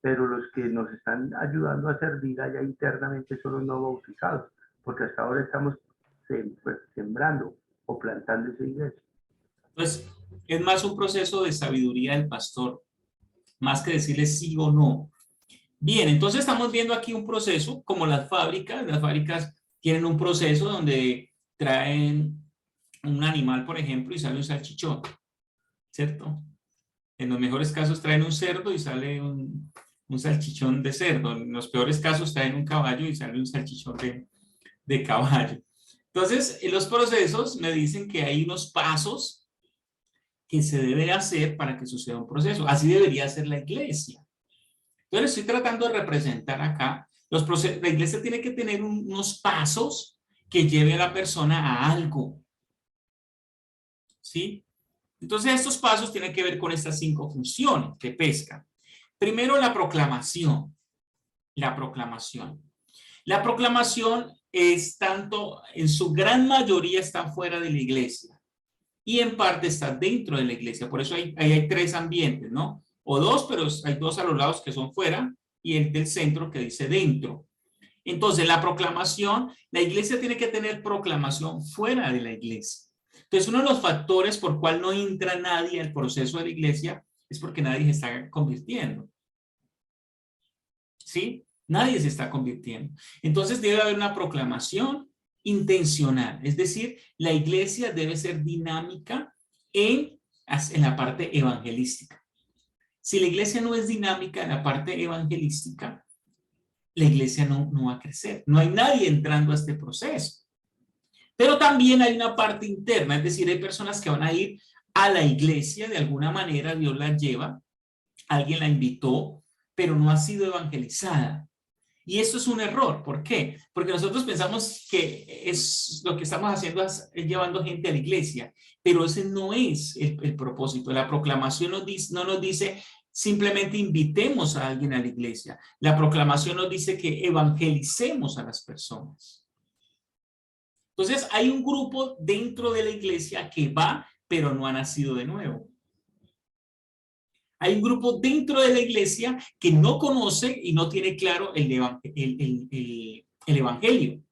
pero los que nos están ayudando a servir allá internamente son los no bautizados, porque hasta ahora estamos sembrando o plantando esa iglesia. Entonces, es más un proceso de sabiduría del pastor, más que decirle sí o no. Bien, entonces estamos viendo aquí un proceso, como las fábricas tienen un proceso donde traen un animal, por ejemplo, y sale un salchichón, ¿cierto? En los mejores casos traen un cerdo y sale un salchichón de cerdo. En los peores casos traen un caballo y sale un salchichón de caballo. Entonces, en los procesos me dicen que hay unos pasos que se debe hacer para que suceda un proceso. Así debería ser la iglesia. Entonces, estoy tratando de representar acá los procesos. La iglesia tiene que tener unos pasos que lleve a la persona a algo. ¿Sí? Entonces, estos pasos tienen que ver con estas 5 funciones que pescan. Primero, la proclamación. La proclamación. La proclamación es tanto, en su gran mayoría está fuera de la iglesia y en parte está dentro de la iglesia. Por eso ahí hay 3 ambientes, ¿no? O 2, pero hay 2 a los lados que son fuera y el del centro que dice dentro. Entonces, la proclamación, la iglesia tiene que tener proclamación fuera de la iglesia. Entonces, uno de los factores por cual no entra nadie al proceso de la iglesia es porque nadie se está convirtiendo. ¿Sí? Nadie se está convirtiendo. Entonces, debe haber una proclamación intencional. Es decir, la iglesia debe ser dinámica en la parte evangelística. Si la iglesia no es dinámica en la parte evangelística, la iglesia no va a crecer. No hay nadie entrando a este proceso. Pero también hay una parte interna, es decir, hay personas que van a ir a la iglesia, de alguna manera Dios la lleva, alguien la invitó, pero no ha sido evangelizada. Y esto es un error. ¿Por qué? Porque nosotros pensamos que lo que estamos haciendo es llevando gente a la iglesia, pero ese no es el propósito. La proclamación no nos dice simplemente invitemos a alguien a la iglesia. La proclamación nos dice que evangelicemos a las personas. Entonces, hay un grupo dentro de la iglesia que va, pero no ha nacido de nuevo. Hay un grupo dentro de la iglesia que no conoce y no tiene claro el evangelio.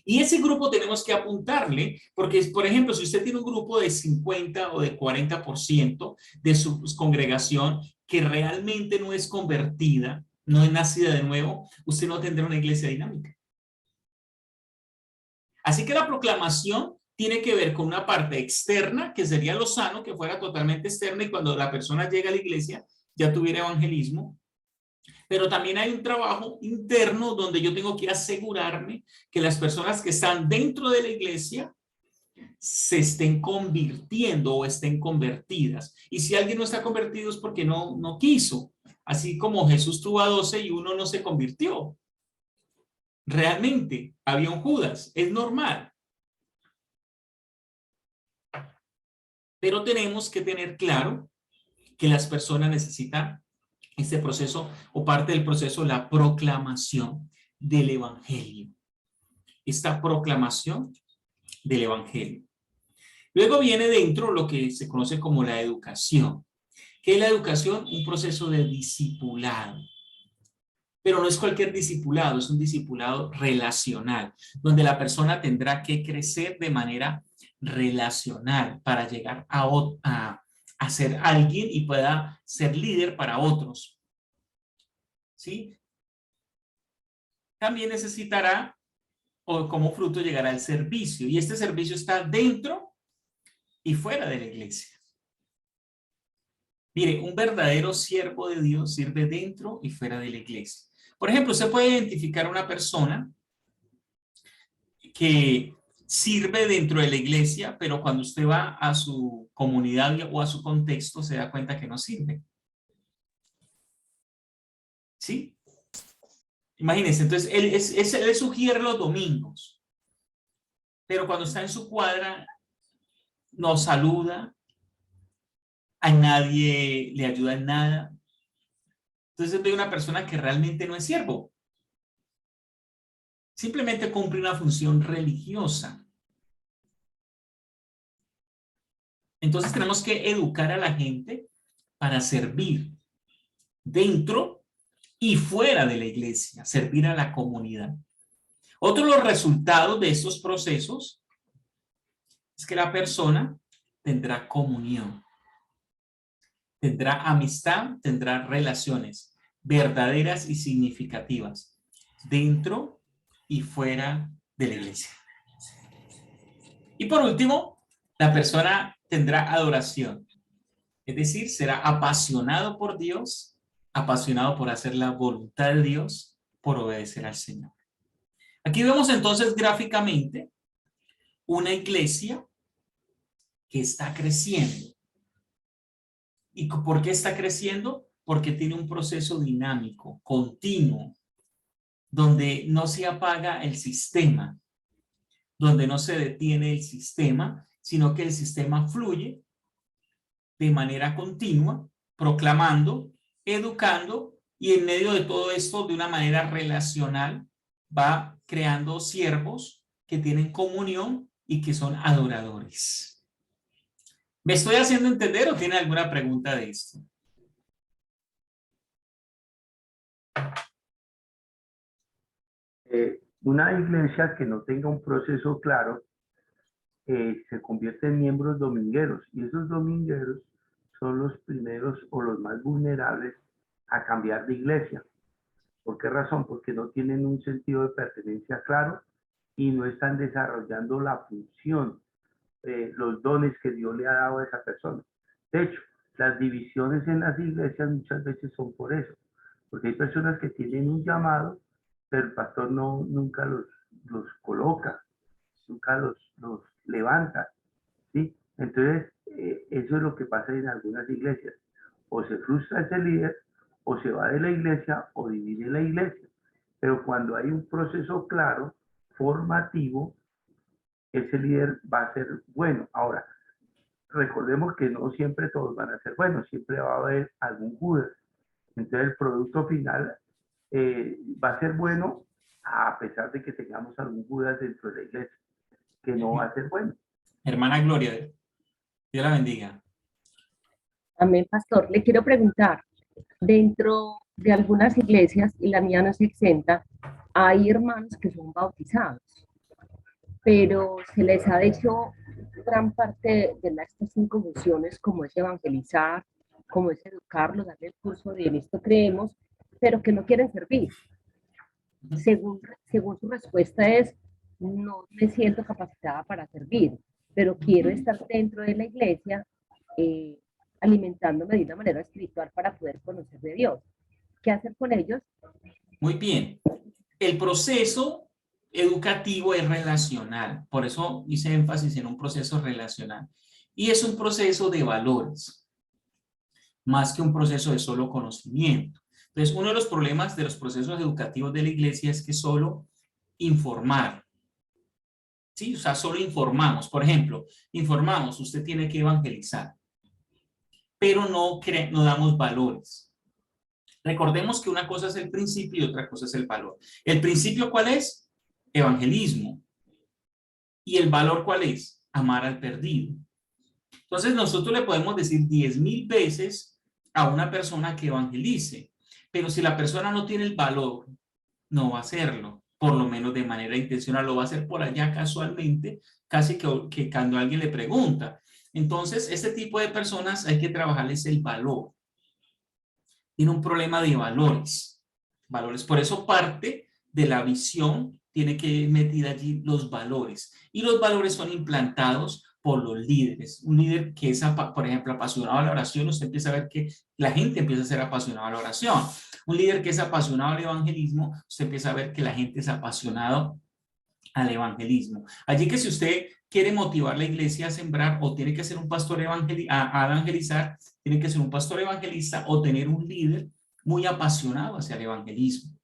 Y ese grupo tenemos que apuntarle, porque, por ejemplo, si usted tiene un grupo de 50 o de 40% de su congregación que realmente no es convertida, no es nacida de nuevo, usted no tendrá una iglesia dinámica. Así que la proclamación tiene que ver con una parte externa, que sería lo sano, que fuera totalmente externa, y cuando la persona llega a la iglesia ya tuviera evangelismo. Pero también hay un trabajo interno donde yo tengo que asegurarme que las personas que están dentro de la iglesia se estén convirtiendo o estén convertidas. Y si alguien no está convertido es porque no quiso. Así como Jesús tuvo a 12 y uno no se convirtió. Realmente había un Judas. Es normal. Pero tenemos que tener claro que las personas necesitan este proceso o parte del proceso, la proclamación del evangelio. Esta proclamación del evangelio. Luego viene dentro lo que se conoce como la educación. ¿Qué es la educación? Un proceso de discipulado. Pero no es cualquier discipulado, es un discipulado relacional, donde la persona tendrá que crecer de manera relacional para llegar a ser alguien y pueda ser líder para otros. ¿Sí? También necesitará, o como fruto, llegará al servicio. Y este servicio está dentro y fuera de la iglesia. Mire, un verdadero siervo de Dios sirve dentro y fuera de la iglesia. Por ejemplo, usted puede identificar a una persona que sirve dentro de la iglesia, pero cuando usted va a su comunidad o a su contexto, se da cuenta que no sirve. ¿Sí? Imagínense, entonces él sugiere los domingos, pero cuando está en su cuadra, no saluda, a nadie le ayuda en nada. Entonces ve una persona que realmente no es siervo. Simplemente cumple una función religiosa. Entonces tenemos que educar a la gente para servir dentro y fuera de la iglesia, servir a la comunidad. Otro de los resultados de estos procesos es que la persona tendrá comunión, tendrá amistad, tendrá relaciones verdaderas y significativas dentro y fuera de la iglesia. Y por último, la persona tendrá adoración, es decir, será apasionado por Dios, apasionado por hacer la voluntad de Dios, por obedecer al Señor. Aquí vemos entonces gráficamente una iglesia que está creciendo. ¿Y por qué está creciendo? Porque tiene un proceso dinámico, continuo, donde no se apaga el sistema, donde no se detiene el sistema, sino que el sistema fluye de manera continua, proclamando, educando, y en medio de todo esto, de una manera relacional, va creando siervos que tienen comunión y que son adoradores. ¿Me estoy haciendo entender o tiene alguna pregunta de esto? Una iglesia que no tenga un proceso claro se convierte en miembros domingueros, y esos domingueros son los primeros o los más vulnerables a cambiar de iglesia. ¿Por qué razón? Porque no tienen un sentido de pertenencia claro y no están desarrollando la función, los dones que Dios le ha dado a esa persona. De hecho, las divisiones en las iglesias muchas veces son por eso, porque hay personas que tienen un llamado, pero el pastor nunca los coloca, nunca los levanta, ¿sí? Entonces, eso es lo que pasa en algunas iglesias. O se frustra ese líder, o se va de la iglesia, o divide la iglesia. Pero cuando hay un proceso claro, formativo, ese líder va a ser bueno. Ahora, recordemos que no siempre todos van a ser buenos, siempre va a haber algún Judas. Entonces, el producto final va a ser bueno, a pesar de que tengamos algún Judas dentro de la iglesia, que no va a ser bueno. Hermana Gloria, Dios la bendiga. Amén, pastor. Le quiero preguntar, dentro de algunas iglesias, y la mía no es exenta, hay hermanos que son bautizados, pero se les ha hecho gran parte de estas 5 funciones, como es evangelizar, como es educarlos, darle el curso de en esto creemos, pero que no quieren servir. Según su respuesta es, no me siento capacitada para servir, pero quiero estar dentro de la iglesia alimentándome de una manera espiritual para poder conocer de Dios. ¿Qué hacer con ellos? Muy bien. El proceso educativo es relacional. Por eso hice énfasis en un proceso relacional. Y es un proceso de valores, más que un proceso de solo conocimiento. Entonces, uno de los problemas de los procesos educativos de la iglesia es que solo informar. ¿Sí? O sea, solo informamos. Por ejemplo, informamos, usted tiene que evangelizar, pero no damos valores. Recordemos que una cosa es el principio y otra cosa es el valor. ¿El principio cuál es? Evangelismo. ¿Y el valor cuál es? Amar al perdido. Entonces nosotros le podemos decir 10,000 veces a una persona que evangelice, pero si la persona no tiene el valor, no va a hacerlo, por lo menos de manera intencional, lo va a hacer por allá casualmente, casi que cuando alguien le pregunta. Entonces, este tipo de personas hay que trabajarles el valor. Tiene un problema de valores. Por eso parte de la visión tiene que ir metida allí los valores. Y los valores son implantados por los líderes. Un líder que es, por ejemplo, apasionado a la oración, usted empieza a ver que la gente empieza a ser apasionada a la oración. Un líder que es apasionado al evangelismo, usted empieza a ver que la gente es apasionado al evangelismo. Allí que si usted quiere motivar la iglesia a sembrar o tiene que ser un pastor a evangelizar, tiene que ser un pastor evangelista o tener un líder muy apasionado hacia el evangelismo.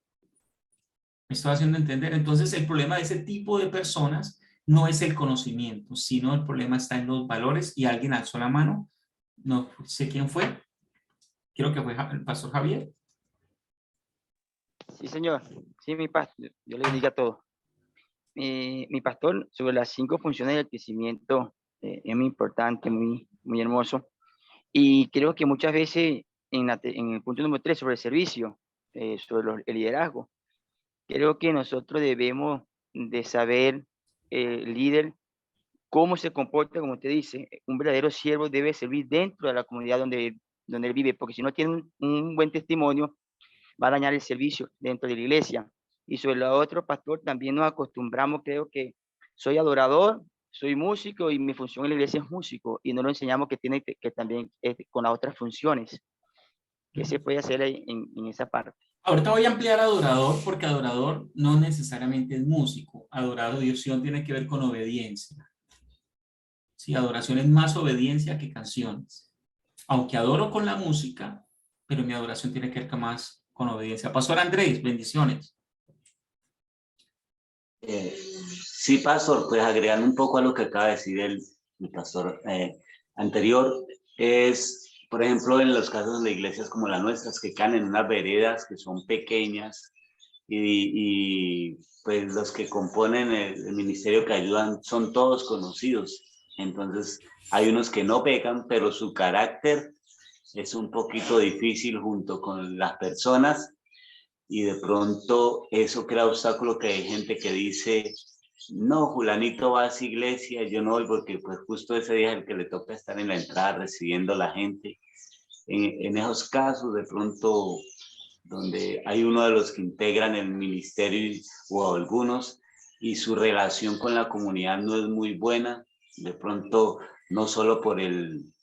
¿Me estoy haciendo entender? Entonces el problema de ese tipo de personas no es el conocimiento, sino el problema está en los valores. Y alguien alzó la mano, no sé quién fue, creo que fue el pastor Javier. Sí, señor. Sí, mi pastor. Yo le diga todo. Mi pastor, sobre las 5 funciones del crecimiento, es muy importante, muy hermoso. Y creo que muchas veces en el punto número 3, sobre el servicio, sobre el liderazgo, creo que nosotros debemos de saber, el líder, cómo se comporta, como usted dice. Un verdadero siervo debe servir dentro de la comunidad donde él vive, porque si no tiene un buen testimonio, va a dañar el servicio dentro de la iglesia. Y sobre lo otro, pastor, también nos acostumbramos, creo que soy adorador, soy músico y mi función en la iglesia es músico, y no lo enseñamos que tiene que también con las otras funciones. ¿Qué se puede hacer en esa parte? Ahorita voy a ampliar adorador, porque adorador no necesariamente es músico. Adoración tiene que ver con obediencia. Sí, adoración es más obediencia que canciones. Aunque adoro con la música, pero mi adoración tiene que ver más con obediencia. Pastor Andrés, bendiciones. Sí, pastor, pues agregando un poco a lo que acaba de decir el pastor anterior, es, por ejemplo, en los casos de iglesias como las nuestras, que caen en unas veredas que son pequeñas y pues los que componen el ministerio que ayudan son todos conocidos. Entonces, hay unos que no pecan, pero su carácter es un poquito difícil junto con las personas. Y de pronto eso crea obstáculo, que hay gente que dice, no, fulanito va a esa iglesia, yo no voy porque pues justo ese día es el que le toca estar en la entrada recibiendo a la gente. En esos casos de pronto donde hay uno de los que integran el ministerio o algunos y su relación con la comunidad no es muy buena, de pronto no solo por el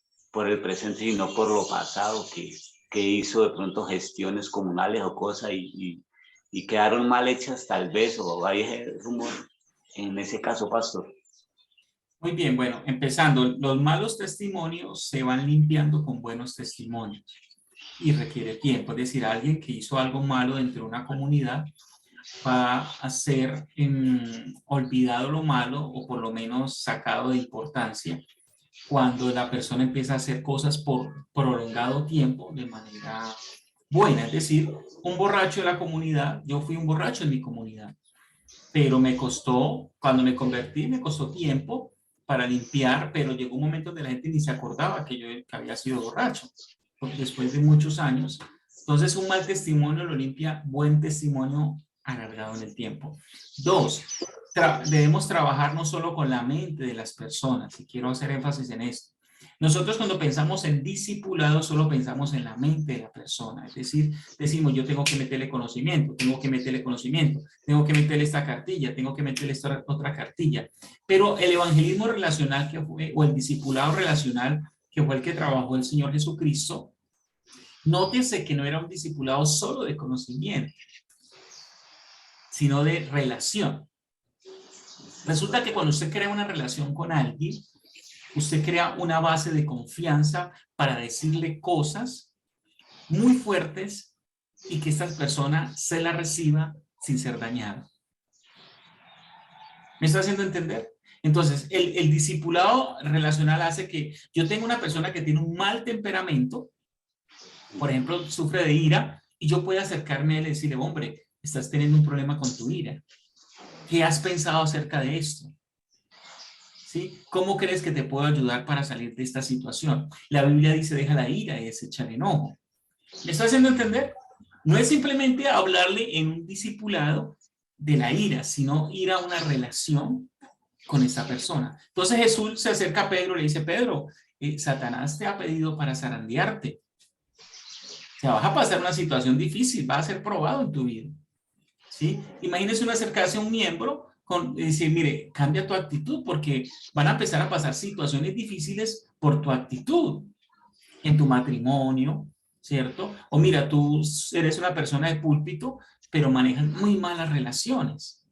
presente, sino por lo pasado, que hizo de pronto gestiones comunales o cosas y quedaron mal hechas tal vez, o hay rumor en ese caso, pastor. Muy bien, bueno, empezando, los malos testimonios se van limpiando con buenos testimonios y requiere tiempo. Es decir, alguien que hizo algo malo dentro de una comunidad va a ser olvidado lo malo, o por lo menos sacado de importancia, cuando la persona empieza a hacer cosas por prolongado tiempo de manera buena. Es decir, un borracho de la comunidad, yo fui un borracho en mi comunidad, pero me costó, cuando me convertí, me costó tiempo para limpiar, pero llegó un momento donde la gente ni se acordaba que yo había sido borracho, después de muchos años. Entonces, un mal testimonio lo limpia buen testimonio alargado en el tiempo. 2, debemos trabajar no solo con la mente de las personas, y quiero hacer énfasis en esto. Nosotros cuando pensamos en discipulado solo pensamos en la mente de la persona, es decir, decimos yo tengo que meterle conocimiento, tengo que meterle esta cartilla, tengo que meterle esta otra cartilla, pero el evangelismo relacional o el discipulado relacional, que fue el que trabajó el Señor Jesucristo, Nótese que no era un discipulado solo de conocimiento, sino de relación. Resulta que cuando usted crea una relación con alguien, usted crea una base de confianza para decirle cosas muy fuertes y que esta persona se la reciba sin ser dañada. ¿Me está haciendo entender? Entonces, el discipulado relacional hace que yo tenga una persona que tiene un mal temperamento, por ejemplo, sufre de ira, y yo pueda acercarme a él y decirle, hombre, estás teniendo un problema con tu ira. ¿Qué has pensado acerca de esto? ¿Sí? ¿Cómo crees que te puedo ayudar para salir de esta situación? La Biblia dice, deja la ira y desecha el enojo. ¿Me está haciendo entender? No es simplemente hablarle en un discipulado de la ira, sino ir a una relación con esa persona. Entonces Jesús se acerca a Pedro y le dice, Pedro, Satanás te ha pedido para zarandearte. O sea, vas a pasar una situación difícil, va a ser probado en tu vida. ¿Sí? Imagínese uno acercarse a un miembro y decir, mire, cambia tu actitud porque van a empezar a pasar situaciones difíciles por tu actitud en tu matrimonio, ¿cierto? O mira, tú eres una persona de púlpito, pero manejan muy malas relaciones.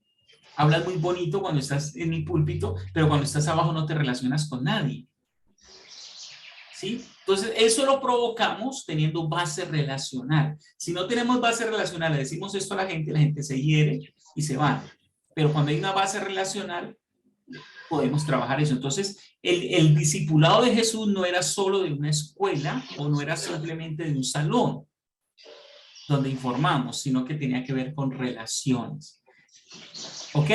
Hablas muy bonito cuando estás en el púlpito, pero cuando estás abajo no te relacionas con nadie. ¿Sí? Entonces, eso lo provocamos teniendo base relacional. Si no tenemos base relacional, le decimos esto a la gente se hiere y se va. Pero cuando hay una base relacional, podemos trabajar eso. Entonces, el discipulado de Jesús no era solo de una escuela o no era simplemente de un salón donde informamos, sino que tenía que ver con relaciones. ¿Ok?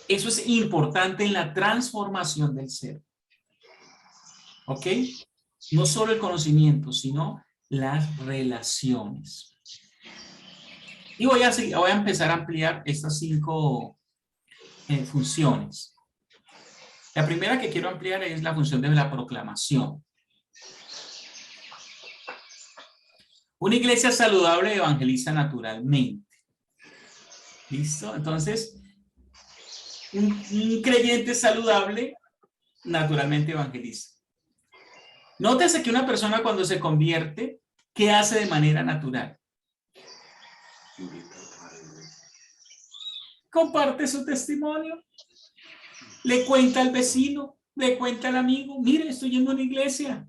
Eso es importante en la transformación del ser. ¿Ok? No solo el conocimiento, sino las relaciones. Y voy a empezar a ampliar estas 5 funciones. La primera que quiero ampliar es la función de la proclamación. Una iglesia saludable evangeliza naturalmente. ¿Listo? Entonces, un creyente saludable naturalmente evangeliza. Nótese que una persona cuando se convierte, ¿qué hace de manera natural? Comparte su testimonio. Le cuenta al vecino, le cuenta al amigo, mire, estoy yendo a una iglesia,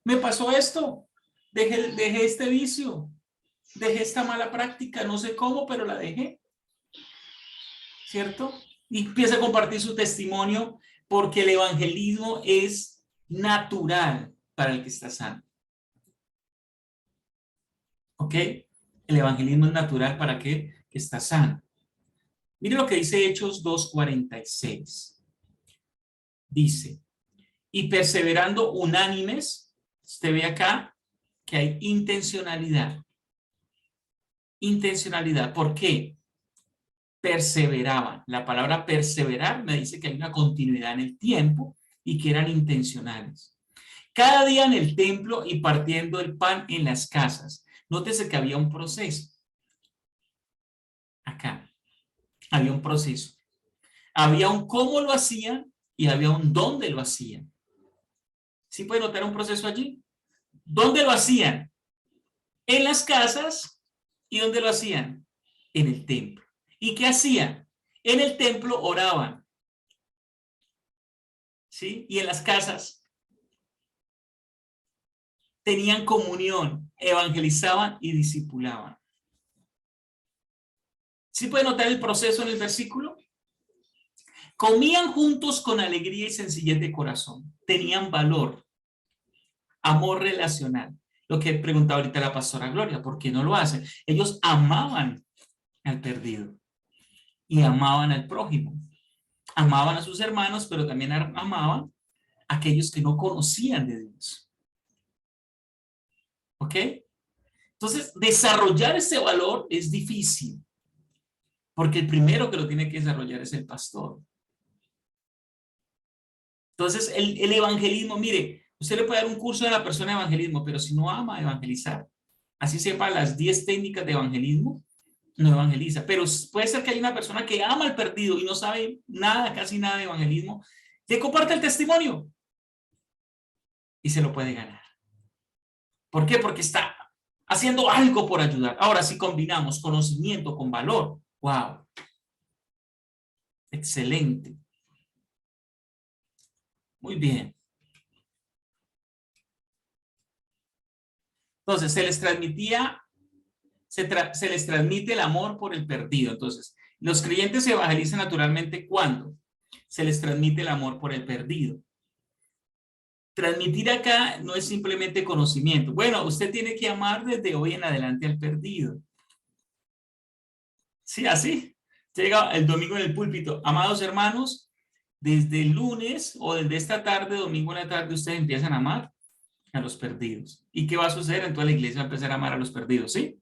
me pasó esto, dejé este vicio, dejé esta mala práctica, no sé cómo, pero la dejé. ¿Cierto? Y empieza a compartir su testimonio porque el evangelismo es natural para el que está sano. ¿Ok? El evangelismo es natural para aquel que está sano. Mire lo que dice Hechos 2:46. Dice, y perseverando unánimes, usted ve acá que hay intencionalidad. Intencionalidad, ¿por qué? Perseveraban. La palabra perseverar me dice que hay una continuidad en el tiempo y que eran intencionales. Cada día en el templo y partiendo el pan en las casas. Nótese que había un proceso. Acá. Había un proceso. Había un cómo lo hacían y había un dónde lo hacían. ¿Sí puede notar un proceso allí? ¿Dónde lo hacían? En las casas. ¿Y dónde lo hacían? En el templo. ¿Y qué hacían? En el templo oraban. ¿Sí? Y en las casas tenían comunión, evangelizaban y discipulaban. ¿Sí puede notar el proceso en el versículo? Comían juntos con alegría y sencillez de corazón. Tenían valor, amor relacional. Lo que preguntaba ahorita la pastora Gloria, ¿por qué no lo hacen? Ellos amaban al perdido y amaban al prójimo. Amaban a sus hermanos, pero también amaban a aquellos que no conocían de Dios. ¿Ok? Entonces, desarrollar ese valor es difícil, porque el primero que lo tiene que desarrollar es el pastor. Entonces, el evangelismo, mire, usted le puede dar un curso de la persona de evangelismo, pero si no ama evangelizar, así sepa las 10 técnicas de evangelismo, no evangeliza. Pero puede ser que haya una persona que ama al perdido y no sabe nada, casi nada de evangelismo, le comparte el testimonio y se lo puede ganar. ¿Por qué? Porque está haciendo algo por ayudar. Ahora, si combinamos conocimiento con valor, wow, excelente. Muy bien. Entonces, se les transmite el amor por el perdido. Entonces, los creyentes se evangelizan naturalmente ¿cuándo? Se les transmite el amor por el perdido. Transmitir acá no es simplemente conocimiento. Bueno, usted tiene que amar desde hoy en adelante al perdido. Sí, así. Llega el domingo en el púlpito. Amados hermanos, desde el lunes o desde esta tarde, domingo en la tarde, ustedes empiezan a amar a los perdidos. ¿Y qué va a suceder? Entonces la iglesia va a empezar a amar a los perdidos, ¿sí?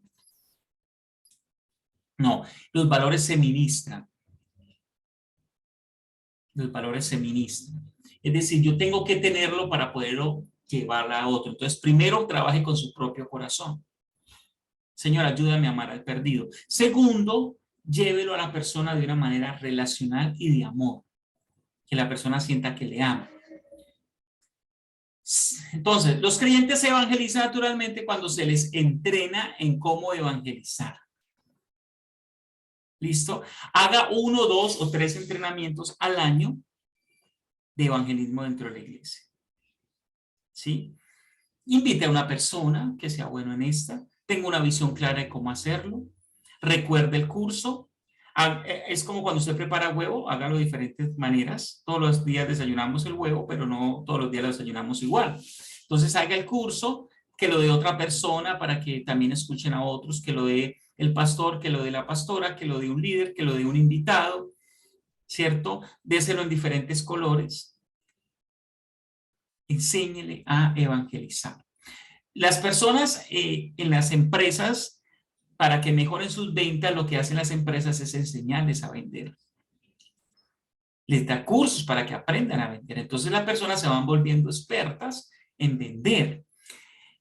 No, los valores se ministran. Los valores se ministran. Es decir, yo tengo que tenerlo para poderlo llevar a otro. Entonces, primero, trabaje con su propio corazón. Señor, ayúdame a amar al perdido. Segundo, llévelo a la persona de una manera relacional y de amor. Que la persona sienta que le ama. Entonces, los creyentes se evangelizan naturalmente cuando se les entrena en cómo evangelizar. ¿Listo? Haga 1, 2 o 3 entrenamientos al año de evangelismo dentro de la iglesia. ¿Sí? Invite a una persona que sea bueno en esta. Tenga una visión clara de cómo hacerlo. Recuerde el curso. Es como cuando usted prepara huevo, hágalo de diferentes maneras. Todos los días desayunamos el huevo, pero no todos los días lo desayunamos igual. Entonces haga el curso, que lo dé otra persona para que también escuchen a otros, que lo dé el pastor, que lo dé la pastora, que lo dé un líder, que lo dé un invitado, ¿cierto? Déselo en diferentes colores. Enséñele a evangelizar. Las personas en las empresas, para que mejoren sus ventas, lo que hacen las empresas es enseñarles a vender. Les da cursos para que aprendan a vender. Entonces las personas se van volviendo expertas en vender.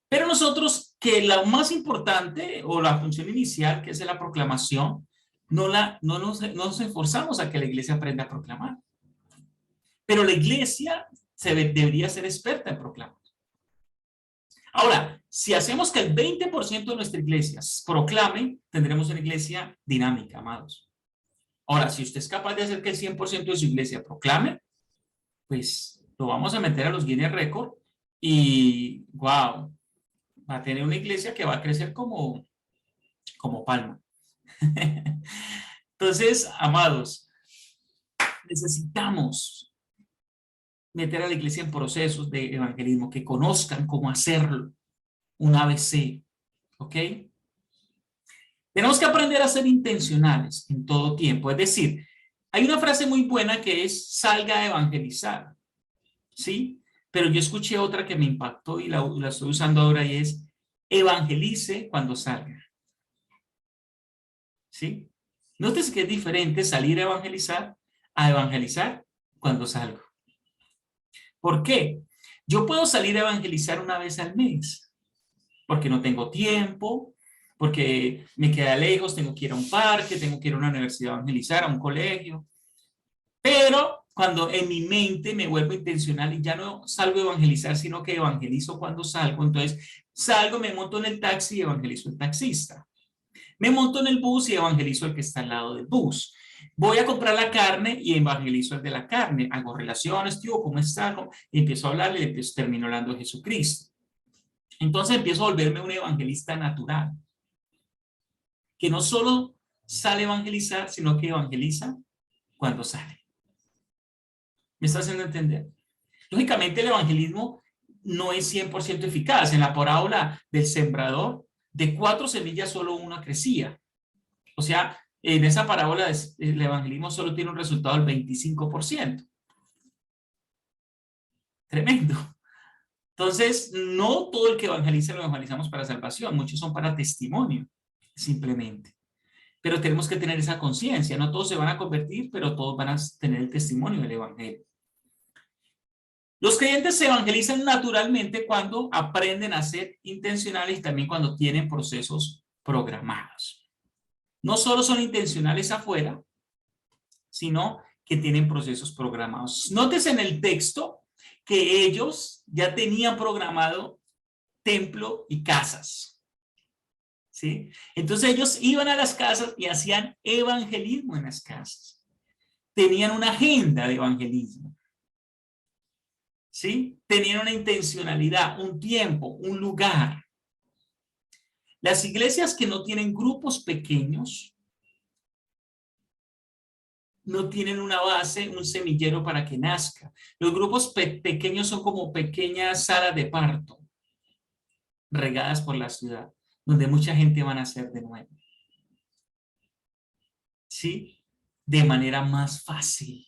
Pero nosotros, que lo más importante o la función inicial, que es la proclamación, no nos esforzamos a que la iglesia aprenda a proclamar. Pero la iglesia debería ser experta en proclamar. Ahora, si hacemos que el 20% de nuestra iglesia proclame, tendremos una iglesia dinámica, amados. Ahora, si usted es capaz de hacer que el 100% de su iglesia proclame, pues lo vamos a meter a los Guinness Record y, wow, va a tener una iglesia que va a crecer como palma. Entonces, amados, necesitamos meter a la iglesia en procesos de evangelismo, que conozcan cómo hacerlo, un ABC, ¿ok? Tenemos que aprender a ser intencionales en todo tiempo, es decir, hay una frase muy buena que es salga a evangelizar, ¿sí? Pero yo escuché otra que me impactó y la estoy usando ahora y es evangelice cuando salga, ¿sí? Nótese que es diferente salir a evangelizar cuando salgo. ¿Por qué? Yo puedo salir a evangelizar una vez al mes, porque no tengo tiempo, porque me queda lejos, tengo que ir a un parque, tengo que ir a una universidad a evangelizar, a un colegio. Pero cuando en mi mente me vuelvo intencional y ya no salgo a evangelizar, sino que evangelizo cuando salgo, entonces salgo, me monto en el taxi y evangelizo al taxista. Me monto en el bus y evangelizo al que está al lado del bus. Voy a comprar la carne y evangelizo al de la carne. Hago relaciones, tío, ¿cómo está? Y empiezo a hablarle y termino hablando de Jesucristo. Entonces empiezo a volverme un evangelista natural. Que no solo sale a evangelizar, sino que evangeliza cuando sale. ¿Me está haciendo entender? Lógicamente el evangelismo no es 100% eficaz. En la parábola del sembrador, de 4 semillas solo una crecía. O sea, en esa parábola el evangelismo solo tiene un resultado del 25%. Tremendo. Entonces, no todo el que evangeliza lo evangelizamos para salvación. Muchos son para testimonio, simplemente. Pero tenemos que tener esa conciencia. No todos se van a convertir, pero todos van a tener el testimonio del evangelio. Los creyentes se evangelizan naturalmente cuando aprenden a ser intencionales y también cuando tienen procesos programados. No solo son intencionales afuera, sino que tienen procesos programados. Nótese en el texto que ellos ya tenían programado templo y casas. ¿sí? Entonces ellos iban a las casas y hacían evangelismo en las casas. Tenían una agenda de evangelismo, ¿sí? Tenían una intencionalidad, un tiempo, un lugar. Las iglesias que no tienen grupos pequeños no tienen una base, un semillero para que nazca. Los grupos pequeños son como pequeñas salas de parto regadas por la ciudad, donde mucha gente va a nacer de nuevo. ¿Sí? De manera más fácil.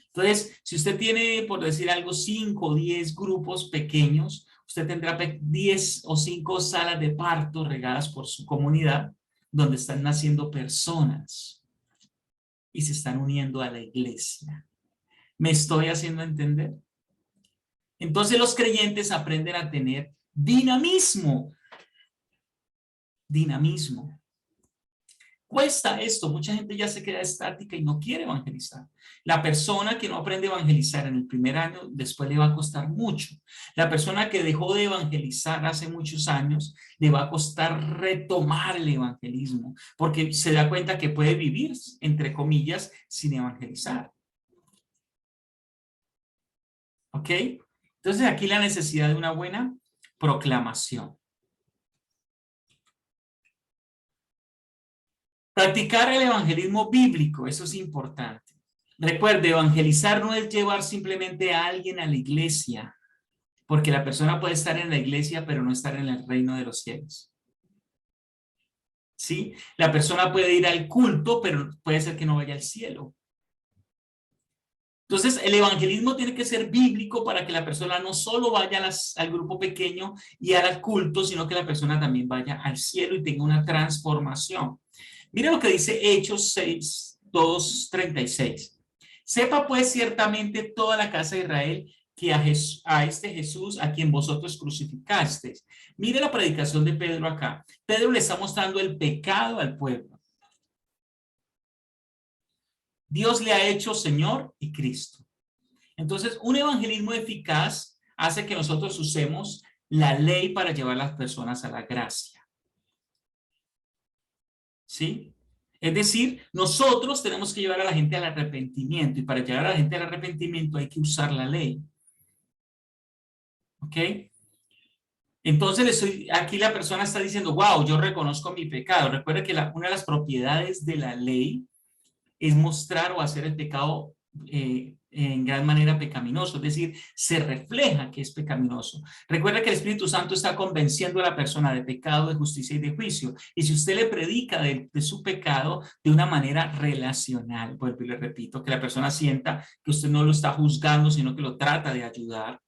Entonces, si usted tiene, por decir algo, 5 o 10 grupos pequeños, usted tendrá 10 o 5 salas de parto regadas por su comunidad, donde están naciendo personas y se están uniendo a la iglesia. ¿Me estoy haciendo entender? Entonces los creyentes aprenden a tener dinamismo. Dinamismo. Cuesta esto, mucha gente ya se queda estática y no quiere evangelizar. La persona que no aprende a evangelizar en el primer año, después le va a costar mucho. La persona que dejó de evangelizar hace muchos años, le va a costar retomar el evangelismo, porque se da cuenta que puede vivir, entre comillas, sin evangelizar. ¿Ok? Entonces aquí la necesidad de una buena proclamación. Practicar el evangelismo bíblico, eso es importante. Recuerde, evangelizar no es llevar simplemente a alguien a la iglesia, porque la persona puede estar en la iglesia, pero no estar en el reino de los cielos. ¿Sí? La persona puede ir al culto, pero puede ser que no vaya al cielo. Entonces, el evangelismo tiene que ser bíblico para que la persona no solo vaya al grupo pequeño y al culto, sino que la persona también vaya al cielo y tenga una transformación. Mira lo que dice Hechos 6, 2, 36. Sepa pues ciertamente toda la casa de Israel que a este Jesús a quien vosotros crucificasteis. Mire la predicación de Pedro acá. Pedro le está mostrando el pecado al pueblo. Dios le ha hecho Señor y Cristo. Entonces, un evangelismo eficaz hace que nosotros usemos la ley para llevar a las personas a la gracia. ¿Sí? Es decir, nosotros tenemos que llevar a la gente al arrepentimiento, y para llevar a la gente al arrepentimiento hay que usar la ley. ¿Ok? Entonces, aquí la persona está diciendo, wow, yo reconozco mi pecado. Recuerda que una de las propiedades de la ley es mostrar o hacer el pecado en gran manera pecaminoso, es decir, se refleja que es pecaminoso. Recuerda que el Espíritu Santo está convenciendo a la persona de pecado, de justicia y de juicio, y si usted le predica de su pecado de una manera relacional, vuelvo y le repito, que la persona sienta que usted no lo está juzgando, sino que lo trata de ayudar,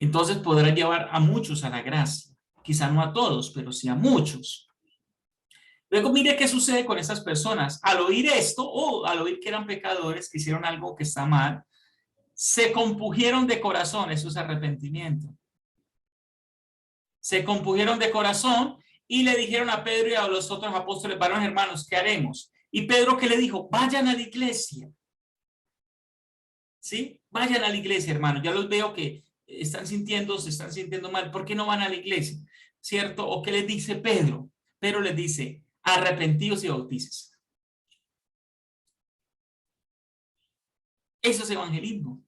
entonces podrá llevar a muchos a la gracia, quizá no a todos, pero sí a muchos. Luego mire qué sucede con esas personas. Al oír esto, o al oír que eran pecadores, que hicieron algo que está mal, se compugieron de corazón. Eso es arrepentimiento. Se compugieron de corazón y le dijeron a Pedro y a los otros apóstoles, varones hermanos, ¿qué haremos? Y Pedro, ¿qué le dijo? Vayan a la iglesia. ¿Sí? Vayan a la iglesia, hermanos. Ya los veo que se están sintiendo mal. ¿Por qué no van a la iglesia? ¿Cierto? ¿O qué les dice Pedro? Pedro les dice, arrepentidos y bautícense. Eso es evangelismo.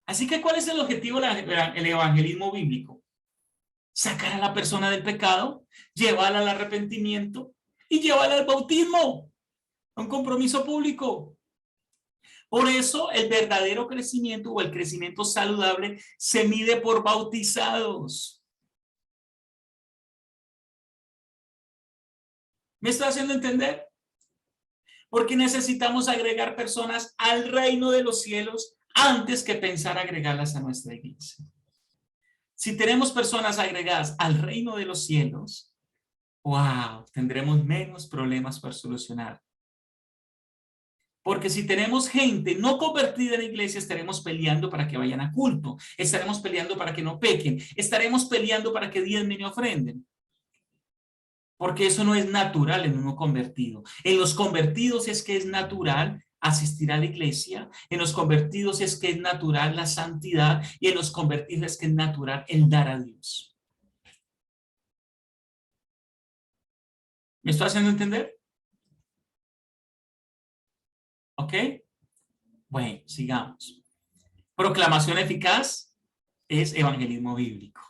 Así que, ¿cuál es el objetivo del evangelismo bíblico? Sacar a la persona del pecado, llevarla al arrepentimiento y llevarla al bautismo, a un compromiso público. Por eso, el verdadero crecimiento o el crecimiento saludable se mide por bautizados. ¿Me está haciendo entender? Porque necesitamos agregar personas al reino de los cielos antes que pensar agregarlas a nuestra iglesia. Si tenemos personas agregadas al reino de los cielos, wow, tendremos menos problemas por solucionar. Porque si tenemos gente no convertida en la iglesia, estaremos peleando para que vayan a culto, estaremos peleando para que no pequen, estaremos peleando para que diezmen y ofrenden. Porque eso no es natural en uno convertido. En los convertidos es que es natural asistir a la iglesia, en los convertidos es que es natural la santidad y en los convertidos es que es natural el dar a Dios. ¿Me estoy haciendo entender? ¿Ok? Bueno, sigamos. Proclamación eficaz es evangelismo bíblico.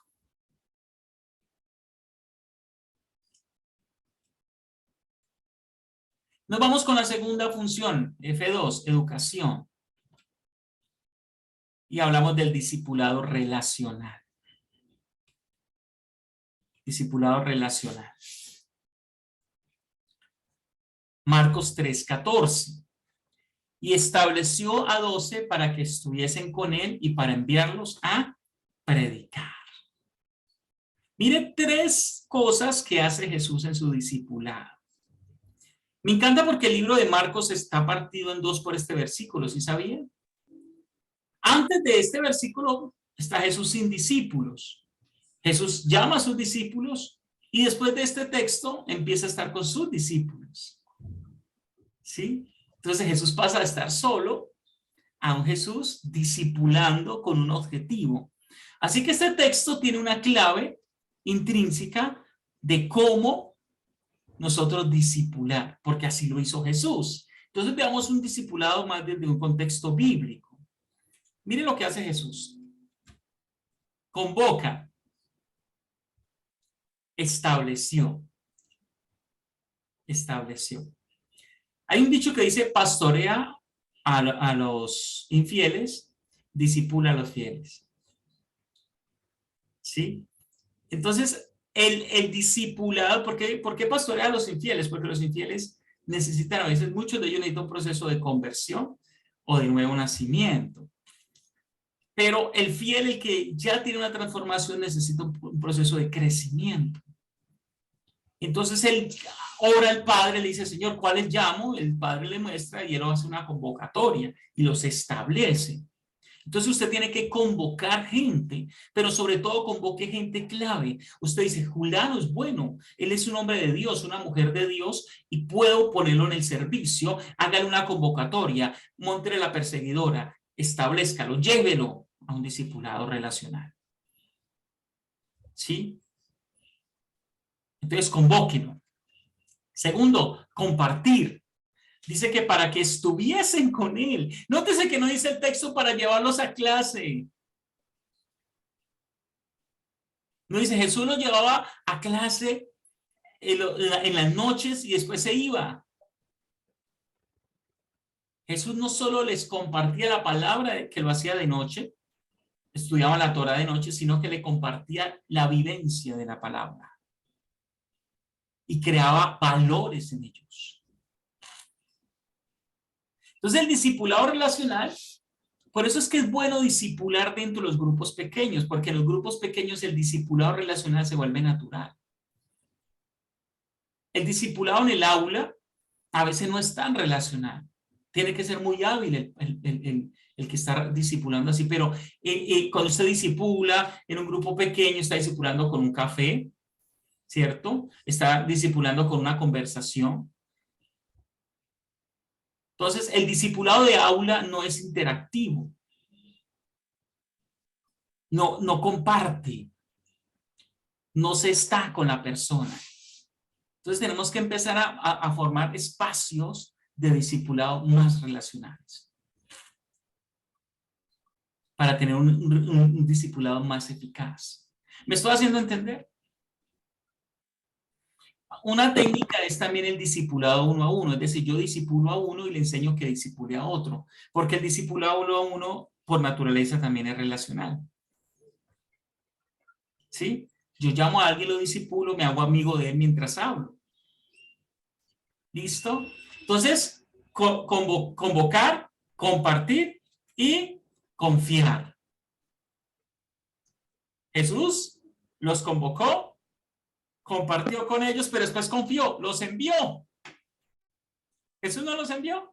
Nos vamos con la segunda función, F2, educación. Y hablamos del discipulado relacional. Discipulado relacional. Marcos 3:14. Y estableció a 12 para que estuviesen con él y para enviarlos a predicar. Mire 3 cosas que hace Jesús en su discipulado. Me encanta porque el libro de Marcos está partido en 2 por este versículo, ¿sí sabían? Antes de este versículo está Jesús sin discípulos. Jesús llama a sus discípulos y después de este texto empieza a estar con sus discípulos. ¿Sí? Entonces Jesús pasa a estar solo a un Jesús discipulando con un objetivo. Así que este texto tiene una clave intrínseca de cómo nosotros discipular, porque así lo hizo Jesús. Entonces veamos un discipulado más desde un contexto bíblico. Miren lo que hace Jesús. Convoca. Estableció. Hay un dicho que dice, pastorea a los infieles, discipula a los fieles. ¿Sí? Entonces, el discipulado, ¿por qué pastorea a los infieles? Porque los infieles necesitan, a veces muchos de ellos necesitan un proceso de conversión o de nuevo nacimiento. Pero el fiel, el que ya tiene una transformación, necesita un proceso de crecimiento. Entonces él ora al Padre, le dice, Señor, ¿cuáles llamo? El Padre le muestra y él hace una convocatoria y los establece. Entonces usted tiene que convocar gente, pero sobre todo convoque gente clave. Usted dice, Julano es bueno, él es un hombre de Dios, una mujer de Dios y puedo ponerlo en el servicio. Hágale una convocatoria, móntele la perseguidora, establezcalo, llévelo a un discipulado relacional. ¿Sí? Entonces convóquenlo. Segundo, compartir. Dice que para que estuviesen con él. Nótese que no dice el texto para llevarlos a clase. No dice, Jesús los llevaba a clase en las noches y después se iba. Jesús no solo les compartía la palabra, que lo hacía de noche, estudiaba la Torá de noche, sino que le compartía la vivencia de la palabra. Y creaba valores en ellos. Entonces el discipulado relacional, por eso es que es bueno discipular dentro de los grupos pequeños, porque en los grupos pequeños el discipulado relacional se vuelve natural. El discipulado en el aula a veces no es tan relacional. Tiene que ser muy hábil el que está discipulando así, pero cuando usted discipula en un grupo pequeño, está discipulando con un café, ¿cierto? Está discipulando con una conversación. Entonces, el discipulado de aula no es interactivo. No comparte. No se está con la persona. Entonces, tenemos que empezar a formar espacios de discipulado más relacionales para tener un discipulado más eficaz. ¿Me estoy haciendo entender? Una técnica es también el discipulado 1 a 1, es decir, yo discipulo a uno y le enseño que discipule a otro, porque el discipulado 1 a 1 por naturaleza también es relacional. ¿Sí? Yo llamo a alguien, lo discipulo, me hago amigo de él mientras hablo. ¿Listo? Entonces, convocar, compartir y confiar. Jesús los convocó, compartió con ellos, pero después confió, los envió. Jesús no los envió.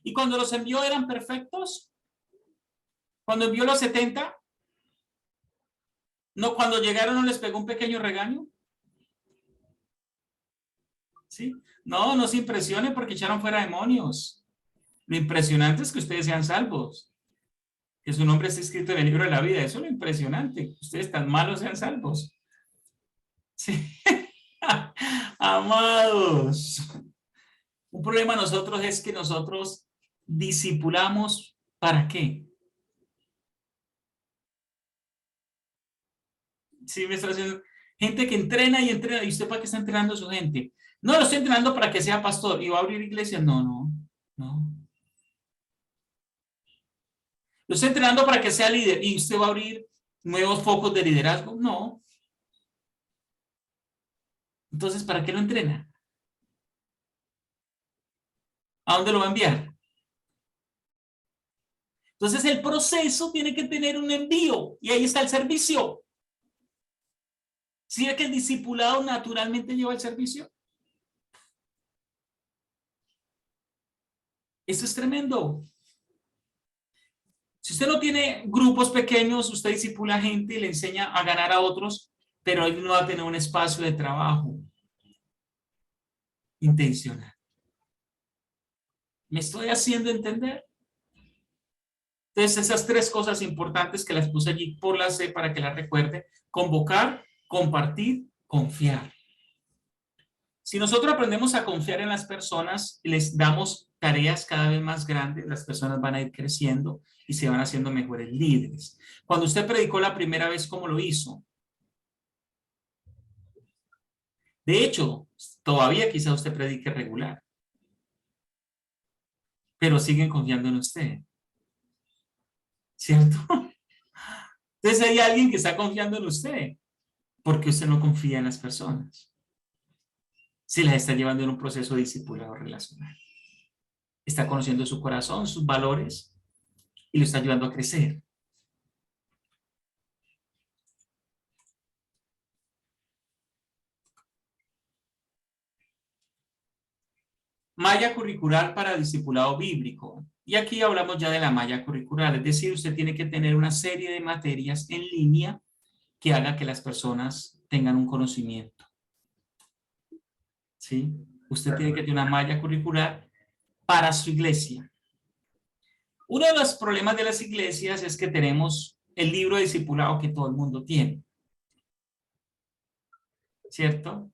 Y cuando los envió, ¿eran perfectos? Cuando envió los 70, no, cuando llegaron no les pegó un pequeño regaño. ¿Sí? No se impresionen porque echaron fuera demonios. Lo impresionante es que ustedes sean salvos. Que su nombre esté escrito en el libro de la vida. Eso es lo impresionante. Ustedes tan malos sean salvos. Sí. Amados, un problema de nosotros es que nosotros discipulamos ¿para qué? Sí, me está haciendo gente que entrena y entrena. ¿Y usted para qué está entrenando a su gente? No, lo estoy entrenando para que sea pastor y va a abrir iglesias. No, no, no. Lo estoy entrenando para que sea líder y usted va a abrir nuevos focos de liderazgo. No. Entonces, ¿para qué lo entrena? ¿A dónde lo va a enviar? Entonces, el proceso tiene que tener un envío y ahí está el servicio. ¿Sí ve que el discipulado naturalmente lleva el servicio? Esto es tremendo. Si usted no tiene grupos pequeños, usted discipula gente y le enseña a ganar a otros, pero él no va a tener un espacio de trabajo intencional. ¿Me estoy haciendo entender? Entonces, esas tres cosas importantes que las puse allí por la C para que las recuerde: convocar, compartir, confiar. Si nosotros aprendemos a confiar en las personas y les damos tareas cada vez más grandes, las personas van a ir creciendo y se van haciendo mejores líderes. Cuando usted predicó la primera vez, ¿cómo lo hizo? De hecho, todavía quizá usted predique regular, pero siguen confiando en usted, ¿cierto? Entonces hay alguien que está confiando en usted porque usted no confía en las personas. Si las está llevando en un proceso de discipulado relacional, está conociendo su corazón, sus valores y lo está ayudando a crecer. Malla curricular para discipulado bíblico. Y aquí hablamos ya de la malla curricular, es decir, usted tiene que tener una serie de materias en línea que haga que las personas tengan un conocimiento. ¿Sí? Usted tiene que tener una malla curricular para su iglesia. Uno de los problemas de las iglesias es que tenemos el libro de discipulado que todo el mundo tiene. ¿Cierto?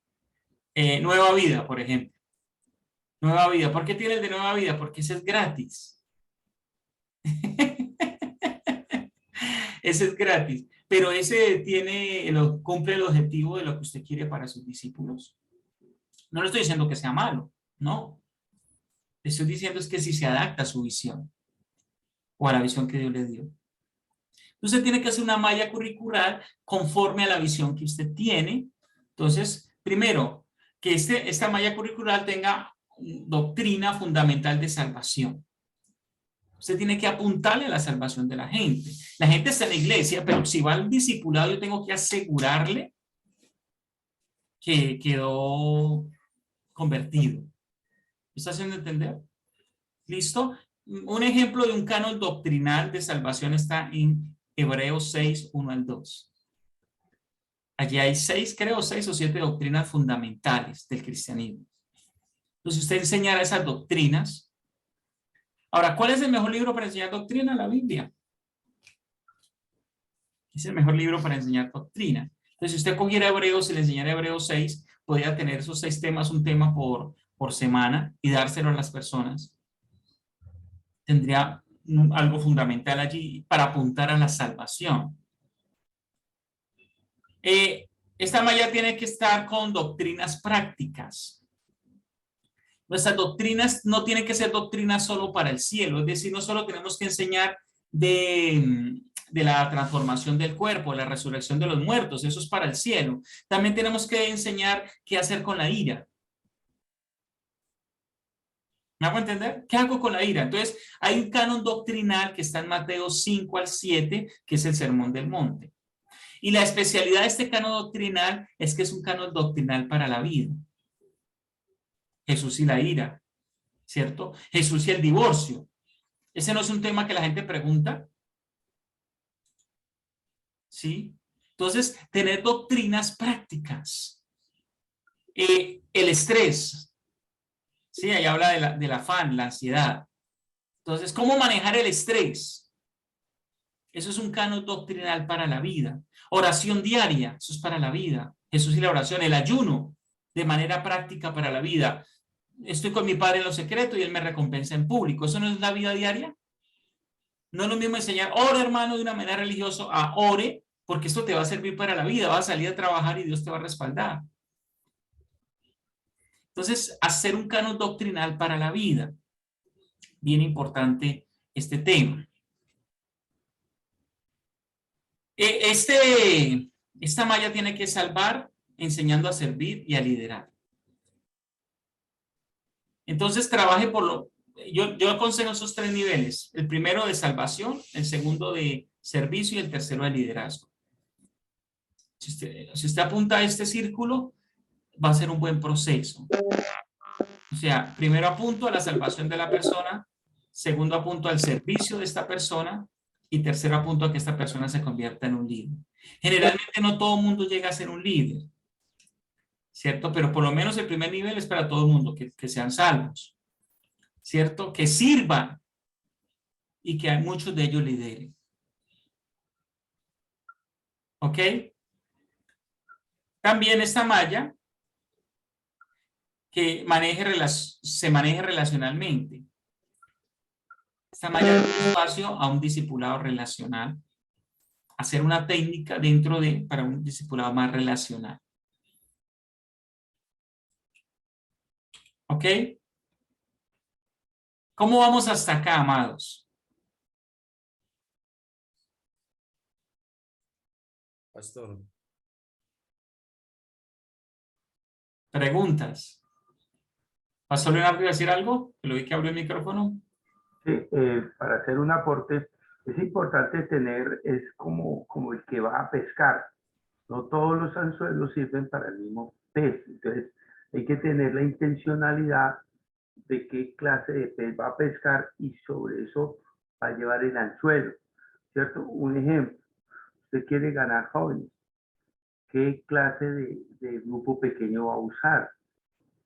Nueva Vida, por ejemplo. Nueva Vida. ¿Por qué tiene el de Nueva Vida? Porque ese es gratis. Ese es gratis. Pero ese cumple el objetivo de lo que usted quiere para sus discípulos. No le estoy diciendo que sea malo, no. Le estoy diciendo es que si se adapta a su visión o a la visión que Dios le dio. Usted tiene que hacer una malla curricular conforme a la visión que usted tiene. Entonces, primero, que esta malla curricular tenga doctrina fundamental de salvación. Usted tiene que apuntarle a la salvación de la gente. La gente está en la iglesia, pero si va al discipulado, yo tengo que asegurarle que quedó convertido. ¿Me está haciendo entender? ¿Listo? Un ejemplo de un canon doctrinal de salvación está en Hebreos 6, 1 al 2. Allí hay 6 o 7 doctrinas fundamentales del cristianismo. Entonces, usted enseñará esas doctrinas. Ahora, ¿cuál es el mejor libro para enseñar doctrina? La Biblia. Es el mejor libro para enseñar doctrina. Entonces, si usted cogiera Hebreos y le enseñara Hebreos 6, podría tener esos 6 temas, un tema por semana, y dárselo a las personas. Tendría algo fundamental allí para apuntar a la salvación. Esta malla tiene que estar con doctrinas prácticas. Nuestras doctrinas no tienen que ser doctrinas solo para el cielo, es decir, no solo tenemos que enseñar de la transformación del cuerpo, la resurrección de los muertos, eso es para el cielo. También tenemos que enseñar qué hacer con la ira. ¿Me hago entender? ¿Qué hago con la ira? Entonces, hay un canon doctrinal que está en Mateo 5 al 7, que es el Sermón del Monte. Y la especialidad de este canon doctrinal es que es un canon doctrinal para la vida. Jesús y la ira, ¿cierto? Jesús y el divorcio. Ese no es un tema que la gente pregunta. ¿Sí? Entonces, tener doctrinas prácticas. El estrés. Sí, ahí habla del afán, la ansiedad. Entonces, ¿cómo manejar el estrés? Eso es un canon doctrinal para la vida. Oración diaria, eso es para la vida. Jesús y la oración, el ayuno, de manera práctica para la vida. Estoy con mi padre en lo secreto y él me recompensa en público. ¿Eso no es la vida diaria? No es lo mismo enseñar, ore hermano, de una manera religiosa, a ore, porque esto te va a servir para la vida, vas a salir a trabajar y Dios te va a respaldar. Entonces, hacer un canon doctrinal para la vida. Bien importante este tema. Esta malla tiene que salvar enseñando a servir y a liderar. Entonces, trabaje por lo... Yo aconsejo esos 3 niveles. El primero de salvación, el segundo de servicio y el tercero de liderazgo. Si usted apunta a este círculo, va a ser un buen proceso. O sea, primero apunto a la salvación de la persona, segundo apunto al servicio de esta persona y tercero apunto a que esta persona se convierta en un líder. Generalmente no todo el mundo llega a ser un líder, ¿cierto? Pero por lo menos el primer nivel es para todo el mundo, que sean salvos, ¿cierto? Que sirvan y que muchos de ellos lideren. ¿Ok? También esta malla que se maneje relacionalmente. Esta malla da espacio a un discipulado relacional, hacer una técnica para un discipulado más relacional. ¿Ok? ¿Cómo vamos hasta acá, amados? Pastor. Preguntas. ¿Pastor Leonardo iba a decir algo? Que lo vi que abrió el micrófono. Sí, para hacer un aporte, es importante tener, es como el que va a pescar. No todos los anzuelos sirven para el mismo pez. Entonces, hay que tener la intencionalidad de qué clase de pez va a pescar y sobre eso va a llevar el anzuelo, ¿cierto? Un ejemplo, usted quiere ganar jóvenes. ¿Qué clase de grupo pequeño va a usar?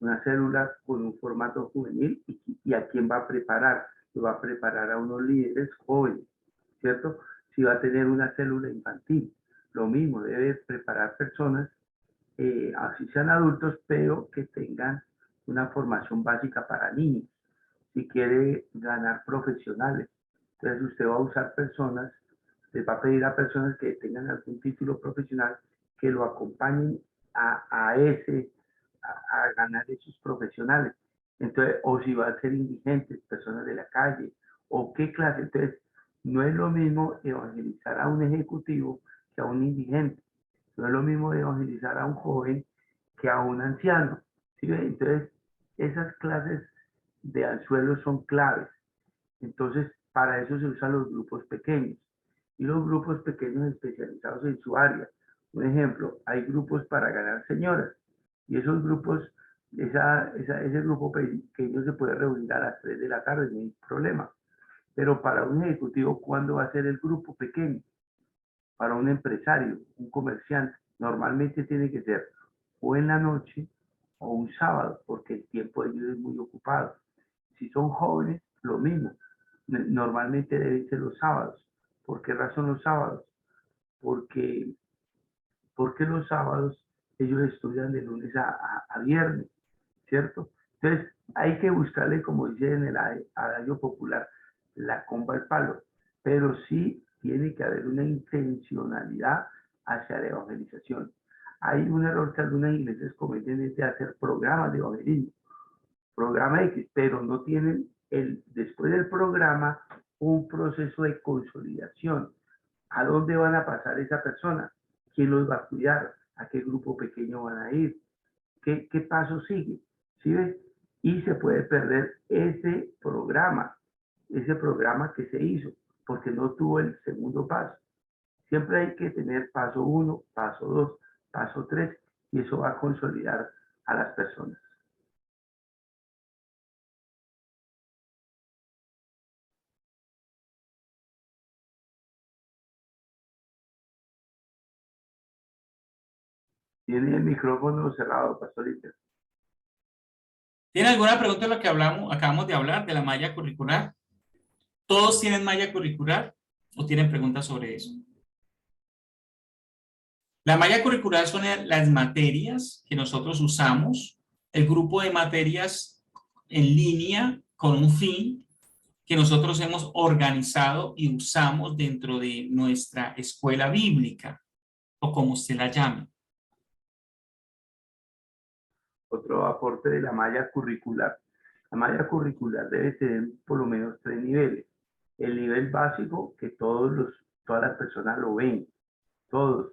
Una célula con un formato juvenil y a quién va a preparar. Lo va a preparar a unos líderes jóvenes, ¿cierto? Si va a tener una célula infantil, lo mismo, debe preparar personas, así sean adultos, pero que tengan una formación básica para niños. Si quiere ganar profesionales, entonces usted va a usar personas, les va a pedir a personas que tengan algún título profesional que lo acompañen a ganar esos profesionales. Entonces, o si va a ser indigentes, personas de la calle, o qué clase. Entonces, no es lo mismo evangelizar a un ejecutivo que a un indigente. No es lo mismo evangelizar a un joven que a un anciano. ¿Sí? Entonces, esas clases de anzuelos son claves. Entonces, para eso se usan los grupos pequeños. Y los grupos pequeños especializados en su área. Un ejemplo, hay grupos para ganar señoras. Y esos grupos, ese grupo pequeño se puede reunir a las 3 de la tarde, no hay problema. Pero para un ejecutivo, ¿cuándo va a ser el grupo pequeño? Para un empresario, un comerciante, normalmente tiene que ser o en la noche o un sábado, porque el tiempo de ellos es muy ocupado. Si son jóvenes, lo mismo. Normalmente deben ser los sábados. ¿Por qué razón los sábados? Porque los sábados ellos estudian de lunes a viernes, ¿cierto? Entonces, hay que buscarle, como dice en el adagio popular, la comba al palo, pero sí tiene que haber una intencionalidad hacia la evangelización. Hay un error que algunas iglesias cometen, es de hacer programas de evangelismo, programa X, pero no tienen después del programa un proceso de consolidación. ¿A dónde van a pasar esa persona? ¿Quién los va a cuidar? ¿A qué grupo pequeño van a ir? ¿Qué paso sigue? ¿Sí ves? Y se puede perder ese programa que se hizo, porque no tuvo el segundo paso. Siempre hay que tener paso 1, paso 2, paso 3, y eso va a consolidar a las personas. Tiene el micrófono cerrado, pastorita. ¿Tiene alguna pregunta de lo que acabamos de hablar de la malla curricular? ¿Todos tienen malla curricular o tienen preguntas sobre eso? La malla curricular son las materias que nosotros usamos, el grupo de materias en línea con un fin que nosotros hemos organizado y usamos dentro de nuestra escuela bíblica, o como usted la llame. Otro aporte de la malla curricular. La malla curricular debe tener por lo menos 3 niveles. El nivel básico, que todas las personas lo ven, todos.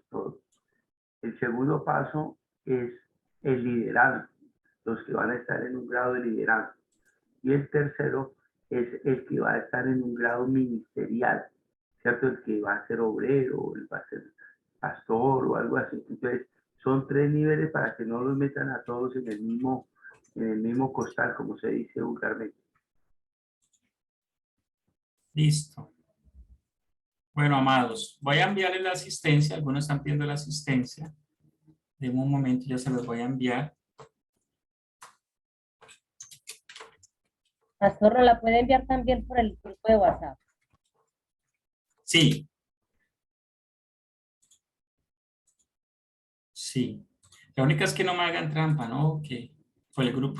El segundo paso es el liderazgo, los que van a estar en un grado de liderazgo. Y el tercero es el que va a estar en un grado ministerial, ¿cierto? El que va a ser obrero, el va a ser pastor o algo así. Entonces, son 3 niveles para que no los metan a todos en el mismo costal, como se dice vulgarmente. Listo. Bueno, amados, voy a enviarles la asistencia. Algunos están pidiendo la asistencia. De un momento ya se los voy a enviar. Pastor, ¿no la puede enviar también por el grupo de WhatsApp? Sí. Sí. La única es que no me hagan trampa, ¿no? Que fue el grupo.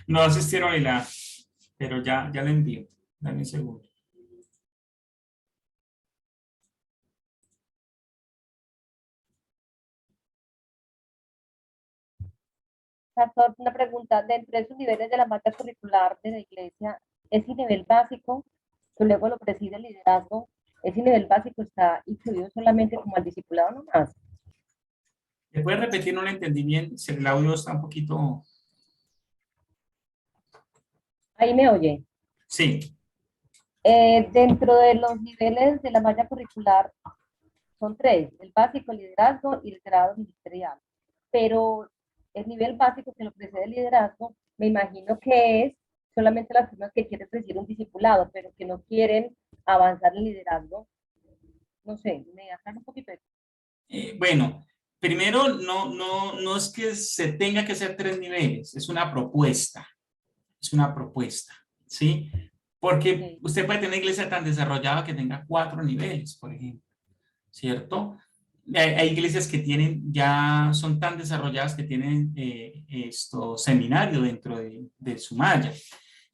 No asistieron pero ya le envío. Dame un segundo. Pastor, una pregunta. Dentro de esos niveles de la malla curricular de la iglesia, ese nivel básico, que luego lo preside el liderazgo, ese nivel básico está incluido solamente como al discipulado nomás. ¿Me puede repetir? No lo entendí bien. Si el audio está un poquito... Ahí me oye. Sí. Dentro de los niveles de la malla curricular son 3, el básico, el liderazgo y el grado ministerial. Pero el nivel básico que lo precede el liderazgo, me imagino que es solamente las personas que quieren recibir un discipulado, pero que no quieren avanzar en liderazgo. No sé, me aclaran un poquito. Bueno, primero no es que se tenga que hacer 3 niveles, es una propuesta. Es una propuesta, ¿sí? Porque usted puede tener una iglesia tan desarrollada que tenga 4 niveles, por ejemplo, ¿cierto? Hay iglesias que son tan desarrolladas que tienen seminario dentro de su malla.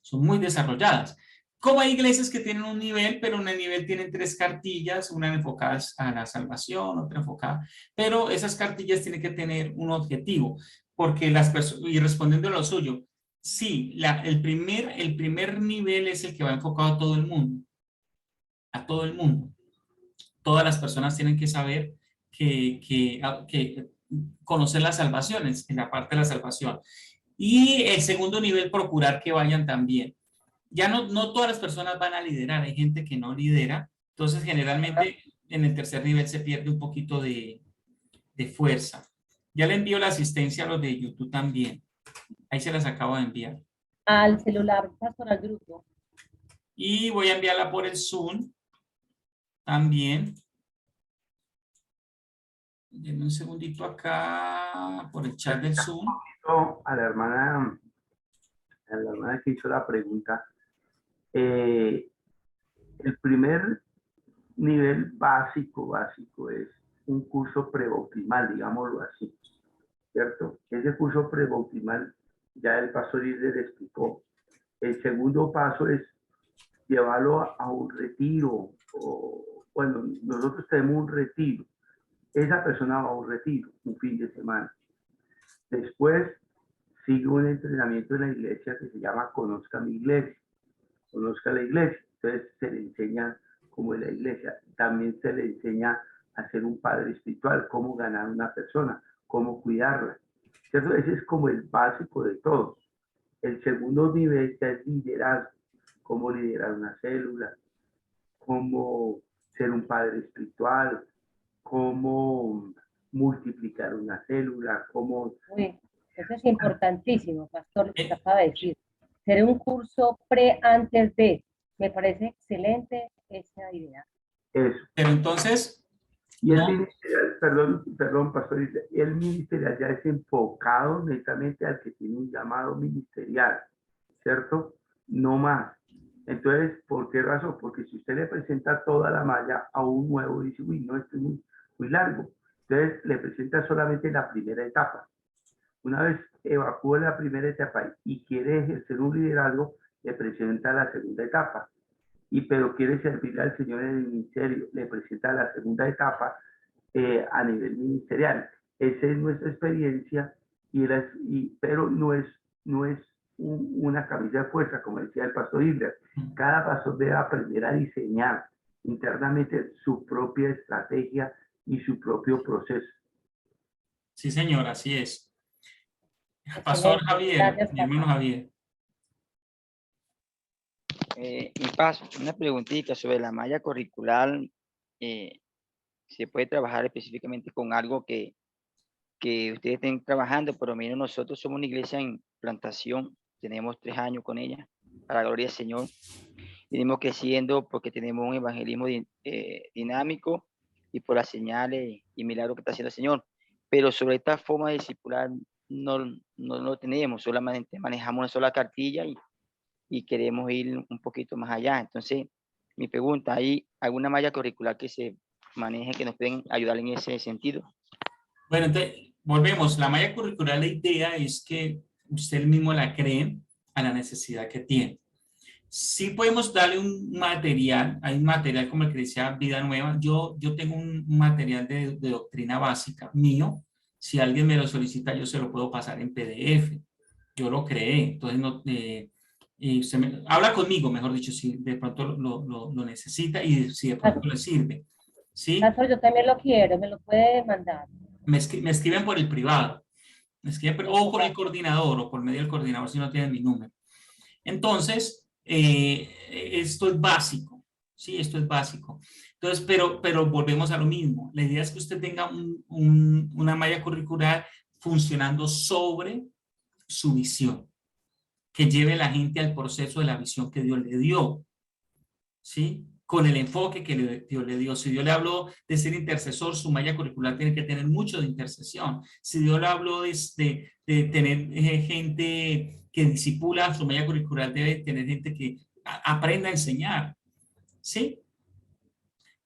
Son muy desarrolladas. Como hay iglesias que tienen un nivel, pero en el nivel tienen 3 cartillas, una enfocada a la salvación, otra enfocada, pero esas cartillas tienen que tener un objetivo, porque las personas, y respondiendo a lo suyo, sí, el primer nivel es el que va enfocado a todo el mundo, a todo el mundo. Todas las personas tienen que saber que conocer las salvaciones, en la parte de la salvación. Y el segundo nivel, procurar que vayan también. Ya no todas las personas van a liderar, hay gente que no lidera, entonces generalmente en el tercer nivel se pierde un poquito de fuerza. Ya le envío la asistencia a los de YouTube también. Ahí se las acabo de enviar. Al celular, pastor, al grupo. Y voy a enviarla por el Zoom también. Denme un segundito acá por el chat del Zoom. A la hermana que hizo la pregunta, el primer nivel básico es un curso prebautismal, digámoslo así, ¿cierto? Ese curso prebautismal ya el pastor Isler explicó. El segundo paso es llevarlo a un retiro, bueno, nosotros tenemos un retiro. Esa persona va a un retiro, un fin de semana. Después sigue un entrenamiento en la iglesia que se llama Conozca mi iglesia, conozca la iglesia. Entonces se le enseña cómo es la iglesia. También se le enseña a ser un padre espiritual, cómo ganar una persona, cómo cuidarla. ¿Cierto? Ese es como el básico de todo. El segundo nivel ya es liderazgo, cómo liderar una célula, cómo ser un padre espiritual, cómo multiplicar una célula, cómo... Uy, eso es importantísimo, pastor, lo que te acaba de decir. Ser un curso antes de, me parece excelente esa idea. Eso. Pero entonces... Y el ministerial, perdón, pastor, el ministerial ya es enfocado netamente al que tiene un llamado ministerial, ¿cierto? No más. Entonces, ¿por qué razón? Porque si usted le presenta toda la malla a un nuevo, dice, uy, no, esto es muy largo. Entonces le presenta solamente la primera etapa. Una vez evacúa la primera etapa y quiere ejercer un liderazgo, le presenta la segunda etapa. Pero quiere servirle al Señor en el ministerio, le presenta la segunda etapa a nivel ministerial. Esa es nuestra experiencia, pero no es una camisa de fuerza, como decía el pastor Isler. Cada pastor debe aprender a diseñar internamente su propia estrategia y su propio proceso. Sí, señor, así es. Pastor Javier, mi hermano Javier. Y paso, una preguntita sobre la malla curricular. ¿Se puede trabajar específicamente con algo que ustedes estén trabajando? Por lo menos nosotros somos una iglesia en plantación, tenemos 3 años con ella, para la gloria del Señor. Venimos creciendo porque tenemos un evangelismo dinámico y por las señales y milagros que está haciendo el Señor. Pero sobre esta forma de discipular no lo tenemos, solamente manejamos una sola cartilla y queremos ir un poquito más allá. Entonces, mi pregunta, ¿hay alguna malla curricular que se maneje que nos pueden ayudar en ese sentido? Bueno, entonces, volvemos. La malla curricular, la idea es que usted mismo la cree a la necesidad que tiene. Sí podemos darle un material, hay un material como el que decía Vida Nueva. Yo tengo un material de doctrina básica mío. Si alguien me lo solicita, yo se lo puedo pasar en PDF. Yo lo creé, entonces no... y usted habla conmigo, mejor dicho, si de pronto lo necesita y si de pronto le sirve. ¿Sí? Pastor, yo también lo quiero, me lo puede mandar. Me escriben por el privado, o por el coordinador, o por medio del coordinador si no tienen mi número. Entonces, esto es básico, ¿sí? Esto es básico. Entonces, pero volvemos a lo mismo. La idea es que usted tenga una malla curricular funcionando sobre su visión, que lleve a la gente al proceso de la visión que Dios le dio, ¿sí? Con el enfoque que Dios le dio. Si Dios le habló de ser intercesor, su malla curricular tiene que tener mucho de intercesión. Si Dios le habló de tener gente que discipula, su malla curricular debe tener gente que aprenda a enseñar, ¿sí?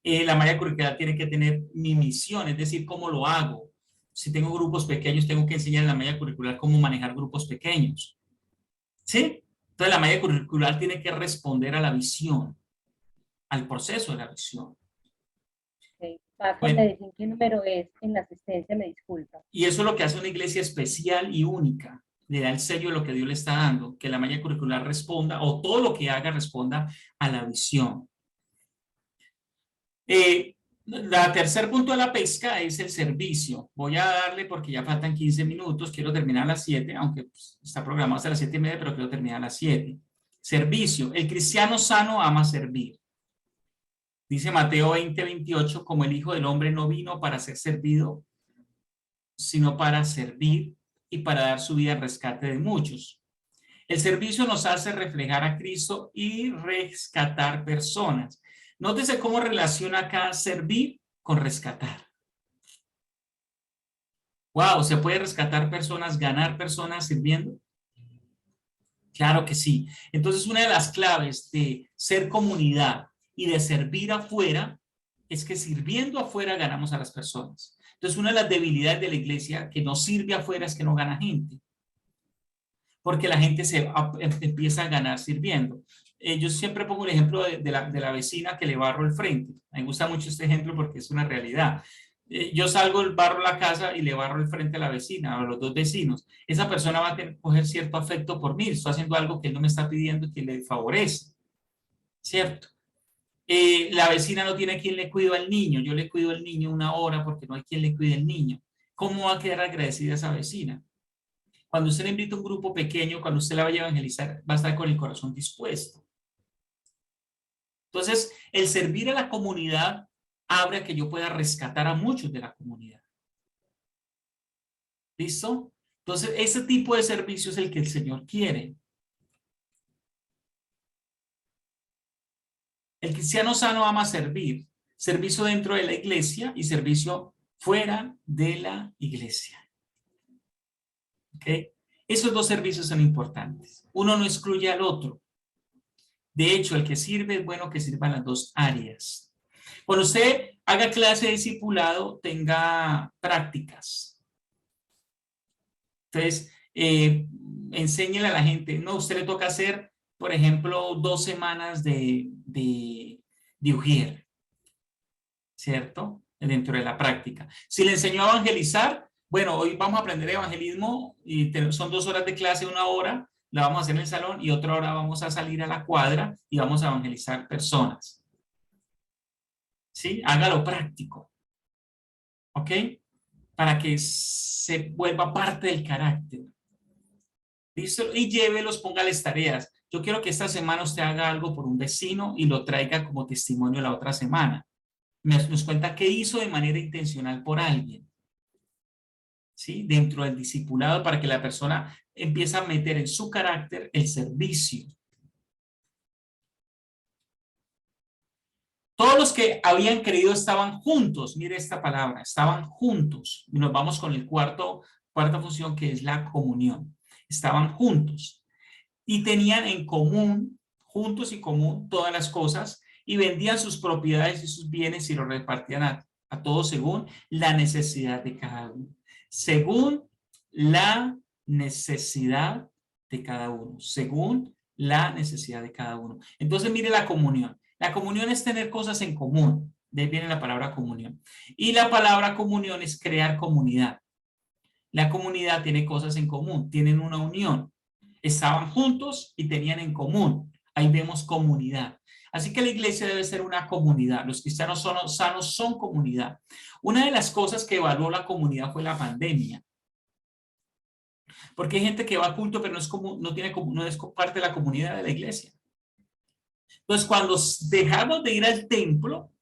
La malla curricular tiene que tener mi misión, es decir, cómo lo hago. Si tengo grupos pequeños, tengo que enseñar en la malla curricular cómo manejar grupos pequeños, ¿sí? Entonces la malla curricular tiene que responder a la visión, al proceso de la visión. Okay. Paso, Bueno, me dicen qué número es en la asistencia, me disculpa. y eso es lo que hace una iglesia especial y única. Le da el sello de lo que Dios le está dando, que la malla curricular responda, o todo lo que haga responda a la visión. La tercer punto de la pesca es el servicio. Voy a darle porque ya faltan 15 minutos. Quiero terminar a las 7, aunque pues, está programado hasta las 7:30, pero quiero terminar a las 7. Servicio. El cristiano sano ama servir. Dice Mateo 20:28, como el Hijo del Hombre no vino para ser servido, sino para servir y para dar su vida en rescate de muchos. El servicio nos hace reflejar a Cristo y rescatar personas. Nótese cómo relaciona acá servir con rescatar. Wow, ¿se puede rescatar personas, ganar personas sirviendo? Claro que sí. Entonces, una de las claves de ser comunidad y de servir afuera es que sirviendo afuera ganamos a las personas. Entonces, una de las debilidades de la iglesia que no sirve afuera es que no gana gente. Porque la gente empieza a ganar sirviendo. Yo siempre pongo el ejemplo de la vecina que le barro el frente. Me gusta mucho este ejemplo porque es una realidad. Yo salgo, barro la casa y le barro el frente a la vecina, a los dos vecinos. Esa persona va a coger cierto afecto por mí. Estoy haciendo algo que él no me está pidiendo y que le favorece. ¿Cierto? La vecina no tiene quien le cuide al niño. Yo le cuido al niño 1 hora porque no hay quien le cuide al niño. ¿Cómo va a quedar agradecida esa vecina? Cuando usted le invita a un grupo pequeño, cuando usted la vaya a evangelizar, va a estar con el corazón dispuesto. Entonces, el servir a la comunidad abre a que yo pueda rescatar a muchos de la comunidad. ¿Listo? Entonces, ese tipo de servicio es el que el Señor quiere. El cristiano sano ama servir. Servicio dentro de la iglesia y servicio fuera de la iglesia. ¿Okay? Esos dos servicios son importantes. Uno no excluye al otro. De hecho, el que sirve es bueno que sirva en las dos áreas. Cuando usted haga clase de discipulado, tenga prácticas. Entonces, enséñele a la gente, no, usted le toca hacer, por ejemplo, 2 semanas de UJIR, ¿cierto? Dentro de la práctica. Si le enseñó a evangelizar, bueno, hoy vamos a aprender evangelismo y son 2 horas de clase, 1 hora, la vamos a hacer en el salón y otra hora vamos a salir a la cuadra y vamos a evangelizar personas. ¿Sí? Hágalo práctico. ¿Ok? Para que se vuelva parte del carácter. ¿Listo? Y llévelos, póngales tareas. Yo quiero que esta semana usted haga algo por un vecino y lo traiga como testimonio la otra semana. Nos cuenta qué hizo de manera intencional por alguien. ¿Sí? Dentro del discipulado, para que la persona empiece a meter en su carácter el servicio. Todos los que habían creído estaban juntos. Mire esta palabra, estaban juntos. Y nos vamos con el cuarta función, que es la comunión. Estaban juntos y tenían en común, juntos y común, todas las cosas, y vendían sus propiedades y sus bienes y los repartían a todos según la necesidad de cada uno. Según la necesidad de cada uno. Según la necesidad de cada uno. Entonces, mire la comunión. La comunión es tener cosas en común. De ahí viene la palabra comunión. Y la palabra comunión es crear comunidad. La comunidad tiene cosas en común, tienen una unión. Estaban juntos y tenían en común. Ahí vemos comunidad. Así que la iglesia debe ser una comunidad. Los cristianos sanos son comunidad. Una de las cosas que evaluó la comunidad fue la pandemia. Porque hay gente que va a culto, pero no es parte de la comunidad de la iglesia. Entonces, cuando dejamos de ir al templo,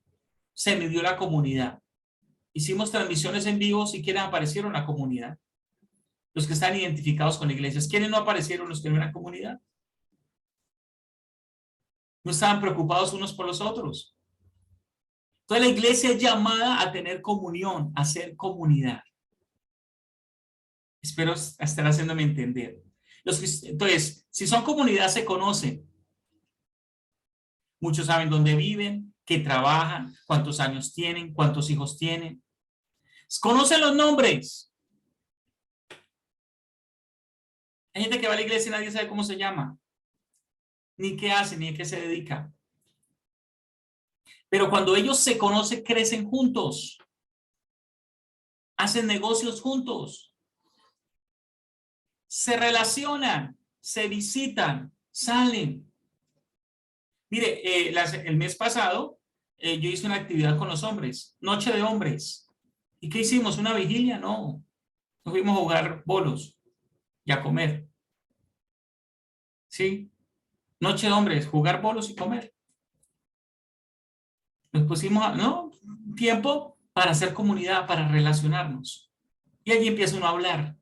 se midió la comunidad. Hicimos transmisiones en vivo, si quieren aparecieron la comunidad. Los que están identificados con la iglesia. ¿Quiénes no aparecieron los que no eran comunidad? No estaban preocupados unos por los otros. Entonces la iglesia es llamada a tener comunión, a ser comunidad. Espero estar haciéndome entender. Entonces, si son comunidad, se conocen. Muchos saben dónde viven, qué trabajan, cuántos años tienen, cuántos hijos tienen. Conocen los nombres. Hay gente que va a la iglesia y nadie sabe cómo se llama, ni qué hace, ni a qué se dedica. Pero cuando ellos se conocen, crecen juntos. Hacen negocios juntos. Se relacionan, se visitan, salen. Mire, el mes pasado yo hice una actividad con los hombres, noche de hombres. ¿Y qué hicimos? ¿Una vigilia? No. Nos fuimos a jugar bolos y a comer. ¿Sí? Noche de hombres, jugar bolos y comer. Nos pusimos, tiempo para hacer comunidad, para relacionarnos. Y allí empieza uno a hablar,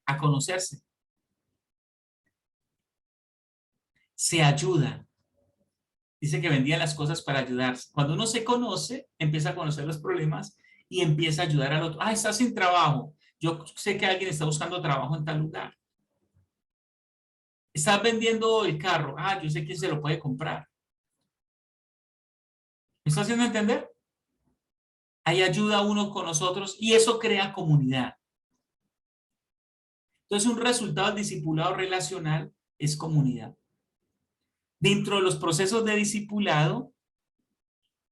a conocerse. Se ayuda. Dice que vendían las cosas para ayudarse. Cuando uno se conoce, empieza a conocer los problemas y empieza a ayudar al otro. Está sin trabajo. Yo sé que alguien está buscando trabajo en tal lugar. Estás vendiendo el carro. Yo sé quién se lo puede comprar. ¿Me está haciendo entender? Ahí ayuda uno con nosotros y eso crea comunidad. Entonces, un resultado del discipulado relacional es comunidad. Dentro de los procesos de discipulado,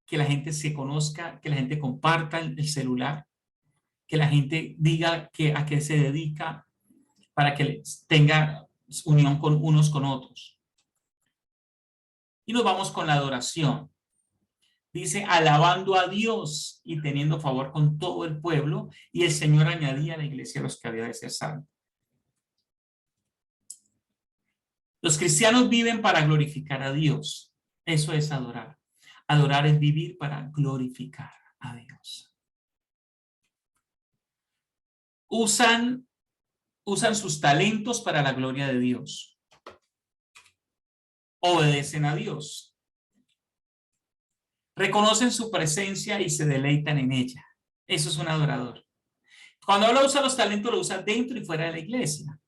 que la gente se conozca, que la gente comparta el celular, que la gente diga a qué se dedica, para que tenga unión con unos con otros. Y nos vamos con la adoración. Dice, alabando a Dios y teniendo favor con todo el pueblo, y el Señor añadía a la iglesia a los que había de ser salvos. Los cristianos viven para glorificar a Dios. Eso es adorar. Adorar es vivir para glorificar a Dios. Usan sus talentos para la gloria de Dios. Obedecen a Dios. Reconocen su presencia y se deleitan en ella. Eso es un adorador. Cuando habla usa los talentos, lo usa dentro y fuera de la iglesia.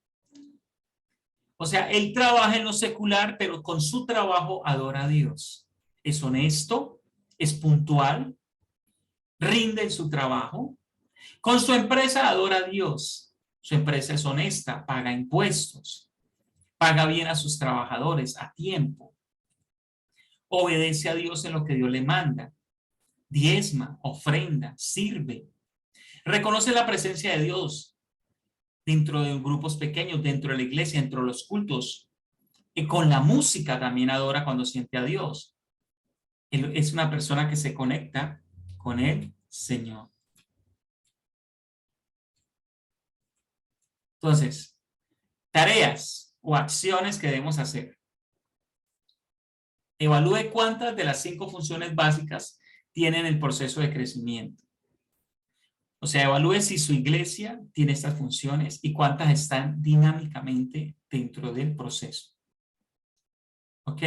O sea, él trabaja en lo secular, pero con su trabajo adora a Dios. Es honesto, es puntual, rinde en su trabajo. Con su empresa adora a Dios. Su empresa es honesta, paga impuestos, paga bien a sus trabajadores a tiempo. Obedece a Dios en lo que Dios le manda. Diezma, ofrenda, sirve. Reconoce la presencia de Dios dentro de grupos pequeños, dentro de la iglesia, dentro de los cultos. Y con la música también adora cuando siente a Dios. Él es una persona que se conecta con el Señor. Entonces, tareas o acciones que debemos hacer. Evalúe cuántas de las 5 funciones básicas tienen el proceso de crecimiento. O sea, evalúe si su iglesia tiene estas funciones y cuántas están dinámicamente dentro del proceso. ¿Ok?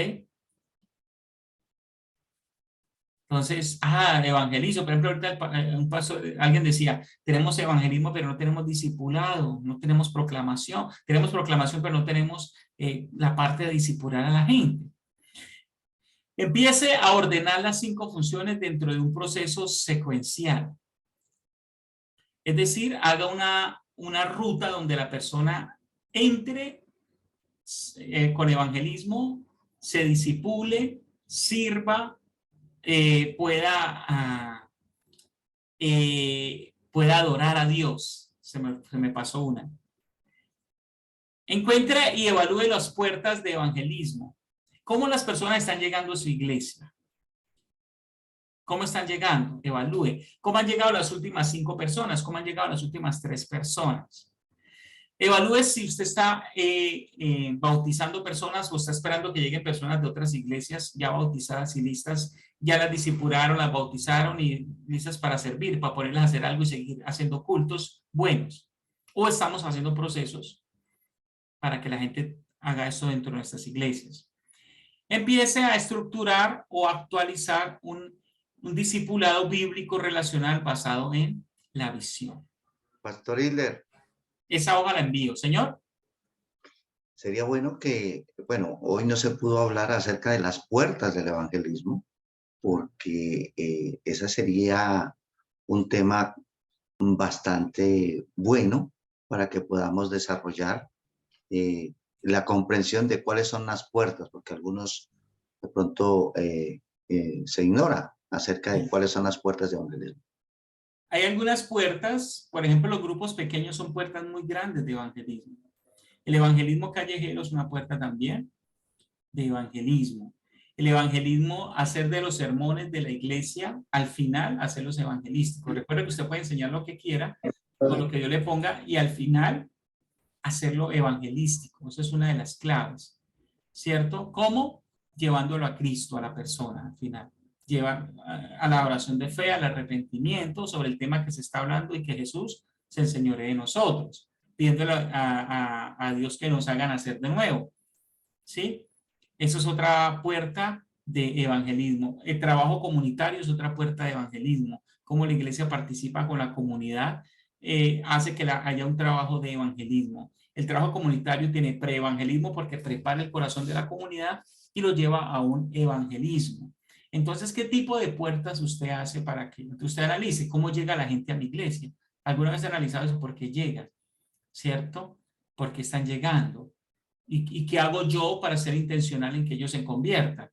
Entonces, evangelizo. Por ejemplo, ahorita alguien decía, tenemos evangelismo, pero no tenemos discipulado, no tenemos proclamación. Tenemos proclamación, pero no tenemos la parte de discipular a la gente. Empiece a ordenar las 5 funciones dentro de un proceso secuencial. Es decir, haga una ruta donde la persona entre con evangelismo, se disipule, sirva, pueda adorar a Dios. Se me pasó una. Encuentre y evalúe las puertas de evangelismo. ¿Cómo las personas están llegando a su iglesia? ¿Cómo están llegando? Evalúe. ¿Cómo han llegado las últimas 5 personas? ¿Cómo han llegado las últimas 3 personas? Evalúe si usted está bautizando personas o está esperando que lleguen personas de otras iglesias ya bautizadas y listas, ya las discipularon, las bautizaron y listas para servir, para ponerlas a hacer algo y seguir haciendo cultos buenos. O estamos haciendo procesos para que la gente haga eso dentro de nuestras iglesias. Empiece a estructurar o actualizar un discipulado bíblico relacional basado en la visión. Pastor Hitler. Esa hoja la envío, señor. Sería bueno que, bueno, hoy no se pudo hablar acerca de las puertas del evangelismo, porque ese sería un tema bastante bueno para que podamos desarrollar la comprensión de cuáles son las puertas, porque algunos de pronto se ignora acerca de cuáles son las puertas de evangelismo. Hay algunas puertas, por ejemplo, los grupos pequeños son puertas muy grandes de evangelismo. El evangelismo callejero es una puerta también de evangelismo. El evangelismo, hacer de los sermones de la iglesia, al final, hacerlos evangelísticos. Recuerde que usted puede enseñar lo que quiera, con lo que yo le ponga, y al final, hacerlo evangelístico. Esa es una de las claves, ¿cierto? ¿Cómo? Llevándolo a Cristo, a la persona, al final. Lleva a la oración de fe, al arrepentimiento sobre el tema que se está hablando y que Jesús se enseñoree de nosotros, pidiéndole a Dios que nos haga nacer de nuevo, ¿sí? Eso es otra puerta de evangelismo. El trabajo comunitario es otra puerta de evangelismo. Cómo la iglesia participa con la comunidad hace que haya un trabajo de evangelismo. El trabajo comunitario tiene preevangelismo porque prepara el corazón de la comunidad y lo lleva a un evangelismo. Entonces, ¿qué tipo de puertas usted hace para que usted analice cómo llega la gente a mi iglesia? ¿Alguna vez ha analizado eso? ¿Por qué llegan? ¿Cierto? ¿Por qué están llegando? ¿Y qué hago yo para ser intencional en que ellos se conviertan?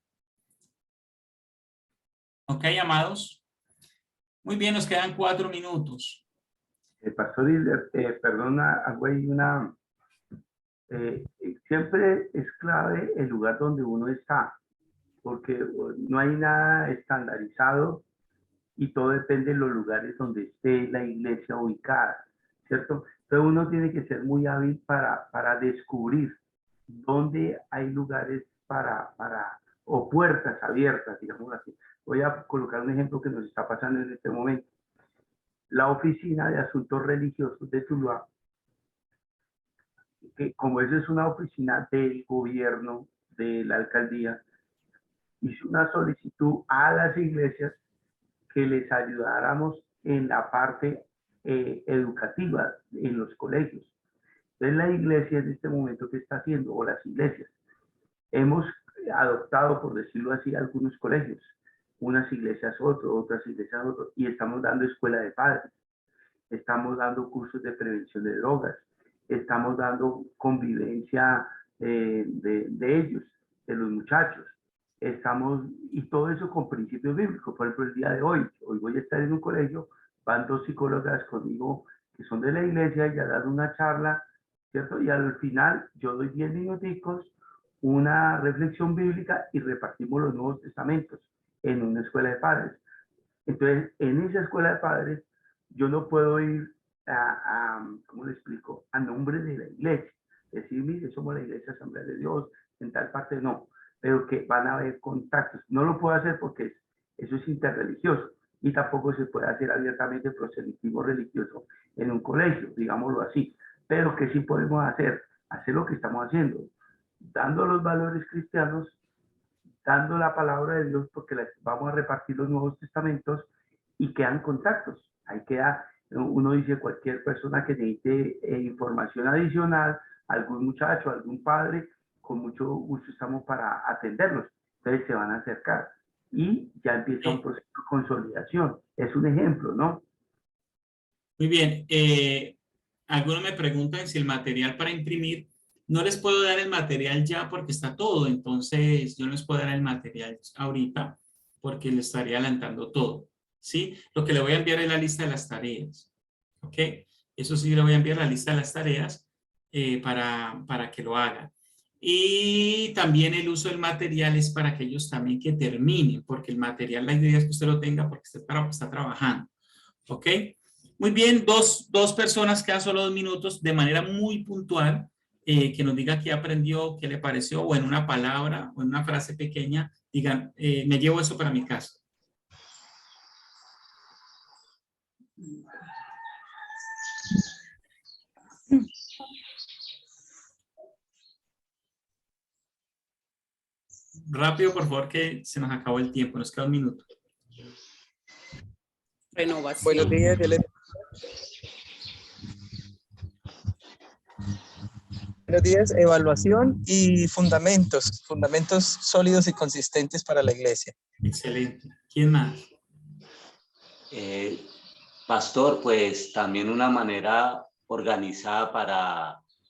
¿Ok, amados? Muy bien, nos quedan 4 minutos. Pastor Hitler, perdona, hago ahí siempre es clave el lugar donde uno está, porque no hay nada estandarizado y todo depende de los lugares donde esté la iglesia ubicada, ¿cierto? Entonces uno tiene que ser muy hábil para descubrir dónde hay lugares o puertas abiertas, digamos así. Voy a colocar un ejemplo que nos está pasando en este momento. La Oficina de Asuntos Religiosos de Tuluá, que como esa es una oficina del gobierno, de la alcaldía, hizo una solicitud a las iglesias que les ayudáramos en la parte educativa en los colegios. Entonces la iglesia en este momento, ¿qué está haciendo? O las iglesias. Hemos adoptado, por decirlo así, algunos colegios. unas iglesias otras iglesias otro, y estamos dando escuela de padres, estamos dando cursos de prevención de drogas, estamos dando convivencia de ellos, de los muchachos, y todo eso con principios bíblicos. Por ejemplo, el día de hoy voy a estar en un colegio, van 2 psicólogas conmigo que son de la iglesia y a dar una charla, ¿cierto? Y al final yo doy 10 minuticos, una reflexión bíblica y repartimos los Nuevos Testamentos en una escuela de padres. Entonces, en esa escuela de padres, yo no puedo ir ¿cómo le explico? A nombre de la iglesia. Decir, mire, somos la iglesia Asamblea de Dios, en tal parte no, pero que van a haber contactos. No lo puedo hacer porque eso es interreligioso y tampoco se puede hacer abiertamente proselitismo religioso en un colegio, digámoslo así. Pero que sí podemos hacer lo que estamos haciendo, dando los valores cristianos, dando la palabra de Dios, porque vamos a repartir los Nuevos Testamentos y quedan contactos. Ahí queda, uno dice, cualquier persona que necesite información adicional, algún muchacho, algún padre, con mucho gusto estamos para atenderlos. Entonces se van a acercar y ya empieza un proceso de consolidación. Es un ejemplo, ¿no? Muy bien. Algunos me preguntan si el material para imprimir, no les puedo dar el material ya porque está todo, entonces yo no les puedo dar el material ahorita porque le estaría adelantando todo, ¿sí? Lo que le voy a enviar es la lista de las tareas, ¿ok? Eso sí, le voy a enviar la lista de las tareas para que lo hagan. Y también el uso del material es para aquellos también que terminen, porque el material, la idea es que usted lo tenga porque usted está trabajando, ¿ok? Muy bien, dos personas, quedan solo 2 minutos, de manera muy puntual, que nos diga qué aprendió, qué le pareció, o en una palabra, o en una frase pequeña, digan, me llevo eso para mi casa. Rápido, por favor, que se nos acabó el tiempo, nos queda 1 minuto. Renovación. Buenos días, Buenos días, evaluación y fundamentos sólidos y consistentes para la iglesia. Excelente. ¿Quién más? Pastor, pues también una manera organizada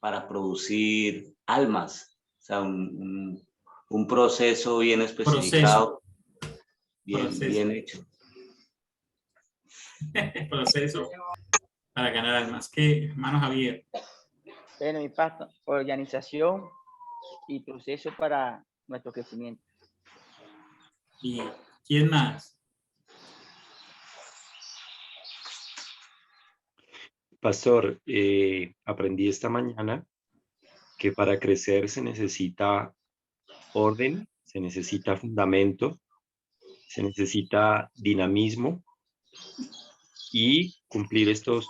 para producir almas, o sea, un proceso bien especificado, bien hecho. Proceso para ganar almas. ¿Qué, hermano Javier? Bueno, mi pastor, organización y proceso para nuestro crecimiento. ¿Y quién más? Pastor, aprendí esta mañana que para crecer se necesita orden, se necesita fundamento, se necesita dinamismo y cumplir estas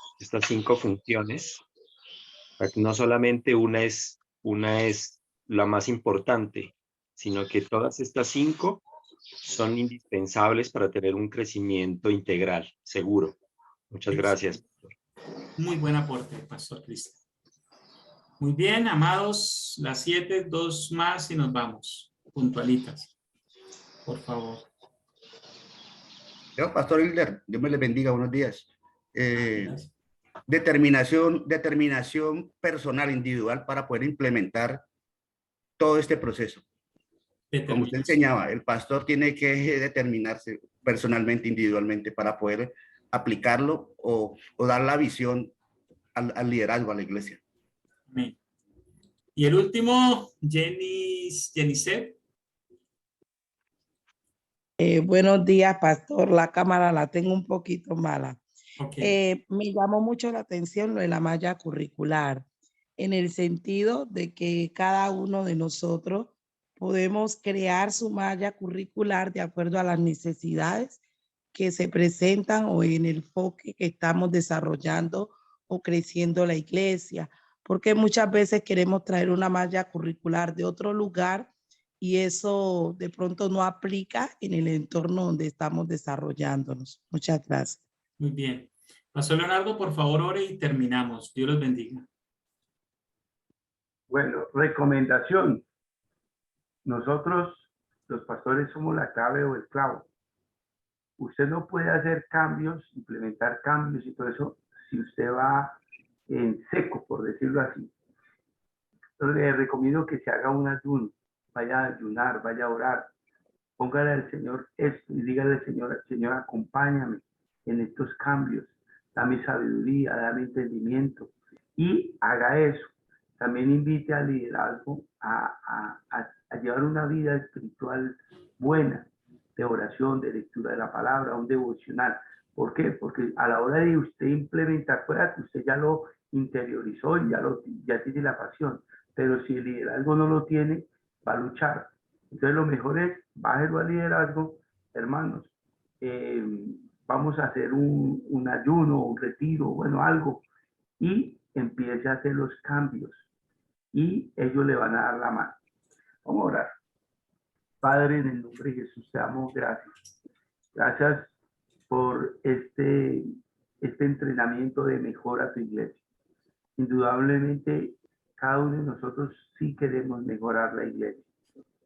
5 funciones. No solamente una es la más importante, sino que todas estas 5 son indispensables para tener un crecimiento integral, seguro. Muchas gracias. Muy buen aporte, Pastor Cristian. Muy bien, amados, las 7, 2 más y nos vamos. Puntualitas, por favor. Yo, Pastor Hilder, Dios me les bendiga, buenos días. Determinación personal, individual, para poder implementar todo este proceso. Como usted enseñaba, el pastor tiene que determinarse personalmente, individualmente, para poder aplicarlo o dar la visión al liderazgo, a la iglesia. Amén. Y el último, Jenny. Buenos días, pastor. La cámara la tengo un poquito mala. Okay. Me llamó mucho la atención lo de la malla curricular, en el sentido de que cada uno de nosotros podemos crear su malla curricular de acuerdo a las necesidades que se presentan o en el enfoque que estamos desarrollando o creciendo la iglesia, porque muchas veces queremos traer una malla curricular de otro lugar y eso de pronto no aplica en el entorno donde estamos desarrollándonos. Muchas gracias. Muy bien. Pastor Leonardo, por favor, ore y terminamos. Dios los bendiga. Bueno, recomendación. Nosotros, los pastores, somos la clave o el clavo. usted no puede hacer cambios, implementar cambios y todo eso si usted va en seco, por decirlo así. Entonces, le recomiendo que se haga un ayuno, vaya a ayunar, vaya a orar, póngale al Señor esto y dígale al Señor, Señor, acompáñame en estos cambios, dame sabiduría, dame entendimiento y haga eso. También invite al liderazgo a llevar una vida espiritual buena, de oración, de lectura de la palabra, un devocional. ¿Por qué? Porque a la hora de usted implementar, fuera que usted ya lo interiorizó y ya tiene la pasión, pero si el liderazgo no lo tiene, va a luchar. Entonces lo mejor es, bájelo al liderazgo, hermanos, vamos a hacer un ayuno, un retiro, bueno, algo, y empiece a hacer los cambios y ellos le van a dar la mano. Vamos a orar. Padre, en el nombre de Jesús, te damos gracias. Gracias por este entrenamiento de mejora a tu iglesia. Indudablemente, cada uno de nosotros sí queremos mejorar la iglesia,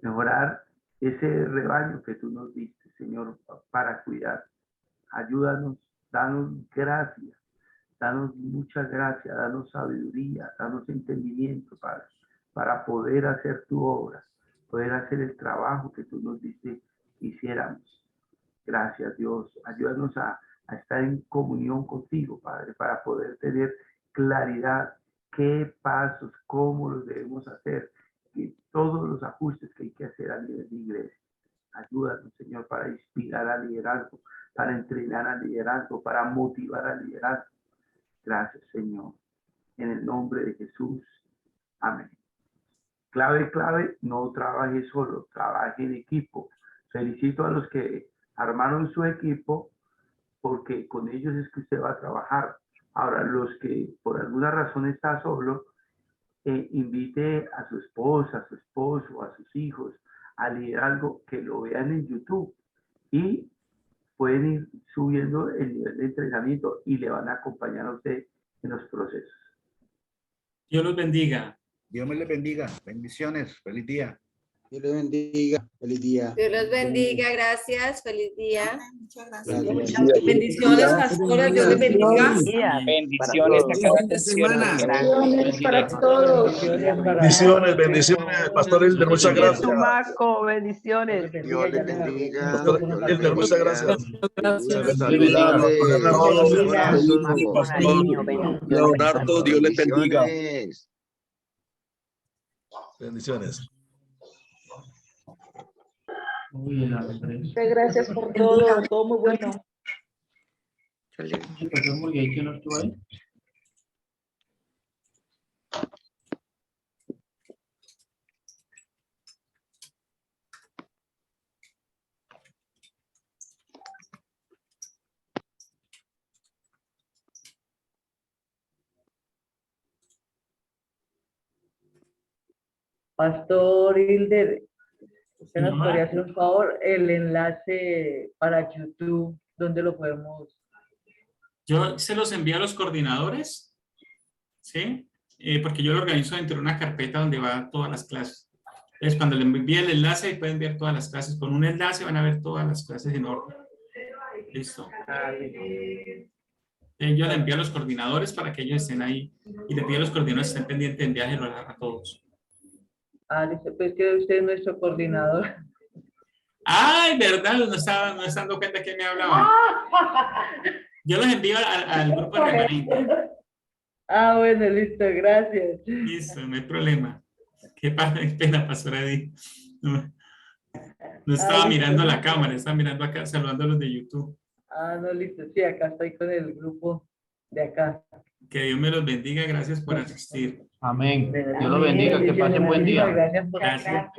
mejorar ese rebaño que tú nos diste, Señor, para cuidar. Ayúdanos, danos gracias, danos mucha gracia, danos sabiduría, danos entendimiento, Padre, para poder hacer tu obra, poder hacer el trabajo que tú nos diste que hiciéramos. Gracias, Dios. Ayúdanos a estar en comunión contigo, Padre, para poder tener claridad, qué pasos, cómo los debemos hacer, y todos los ajustes que hay que hacer a nivel de iglesia. Ayúdanos, Señor, para inspirar al liderazgo, para entrenar al liderazgo, para motivar al liderazgo. Gracias, Señor. En el nombre de Jesús. Amén. Clave, no trabaje solo, trabaje en equipo. Felicito a los que armaron su equipo porque con ellos es que usted va a trabajar. Ahora, los que por alguna razón está solo, invite a su esposa, a su esposo, a sus hijos a liderazgo, que lo vean en YouTube y pueden ir subiendo el nivel de entrenamiento y le van a acompañar a usted en los procesos. Dios los bendiga. Dios me les bendiga. Bendiciones. Feliz día. Dios les bendiga. Feliz día. Dios los bendiga, gracias, feliz día. Muchas gracias. Bendiciones, pastores, Dios les bendiga. Bendiciones. Bendiciones para todos. Bendiciones, bendiciones, Pastor Hilder, muchas gracias. Tumaco, bendiciones. Dios les bendiga. Pastor Hilder, muchas gracias. Leonardo, Dios les bendiga. Bendiciones. Muchas gracias por todo muy bueno. Pastor Hilder, usted nos podría hacer un favor, el enlace para YouTube, ¿dónde lo podemos? Yo se los envío a los coordinadores, ¿sí? Porque yo lo organizo dentro de una carpeta donde van todas las clases. Entonces, cuando le envíe el enlace, ahí pueden ver todas las clases. Con un enlace van a ver todas las clases en orden. Listo. Yo le envío a los coordinadores para que ellos estén ahí. Y le pido a los coordinadores que estén pendientes de enviárselo a todos. Listo, pues que usted es nuestro coordinador. Ay, verdad, no está dando cuenta que me hablaba. Yo los envío al grupo de remanente. Bueno, listo, gracias. Listo, no hay problema. Qué pena, pastora Edith. No estaba mirando la cámara, estaba mirando acá, saludando a los de YouTube. No, listo, sí, acá estoy con el grupo de acá. Que Dios me los bendiga, gracias por asistir. Amén. Dios los bendiga, que pasen buen día. Gracias por Gracias.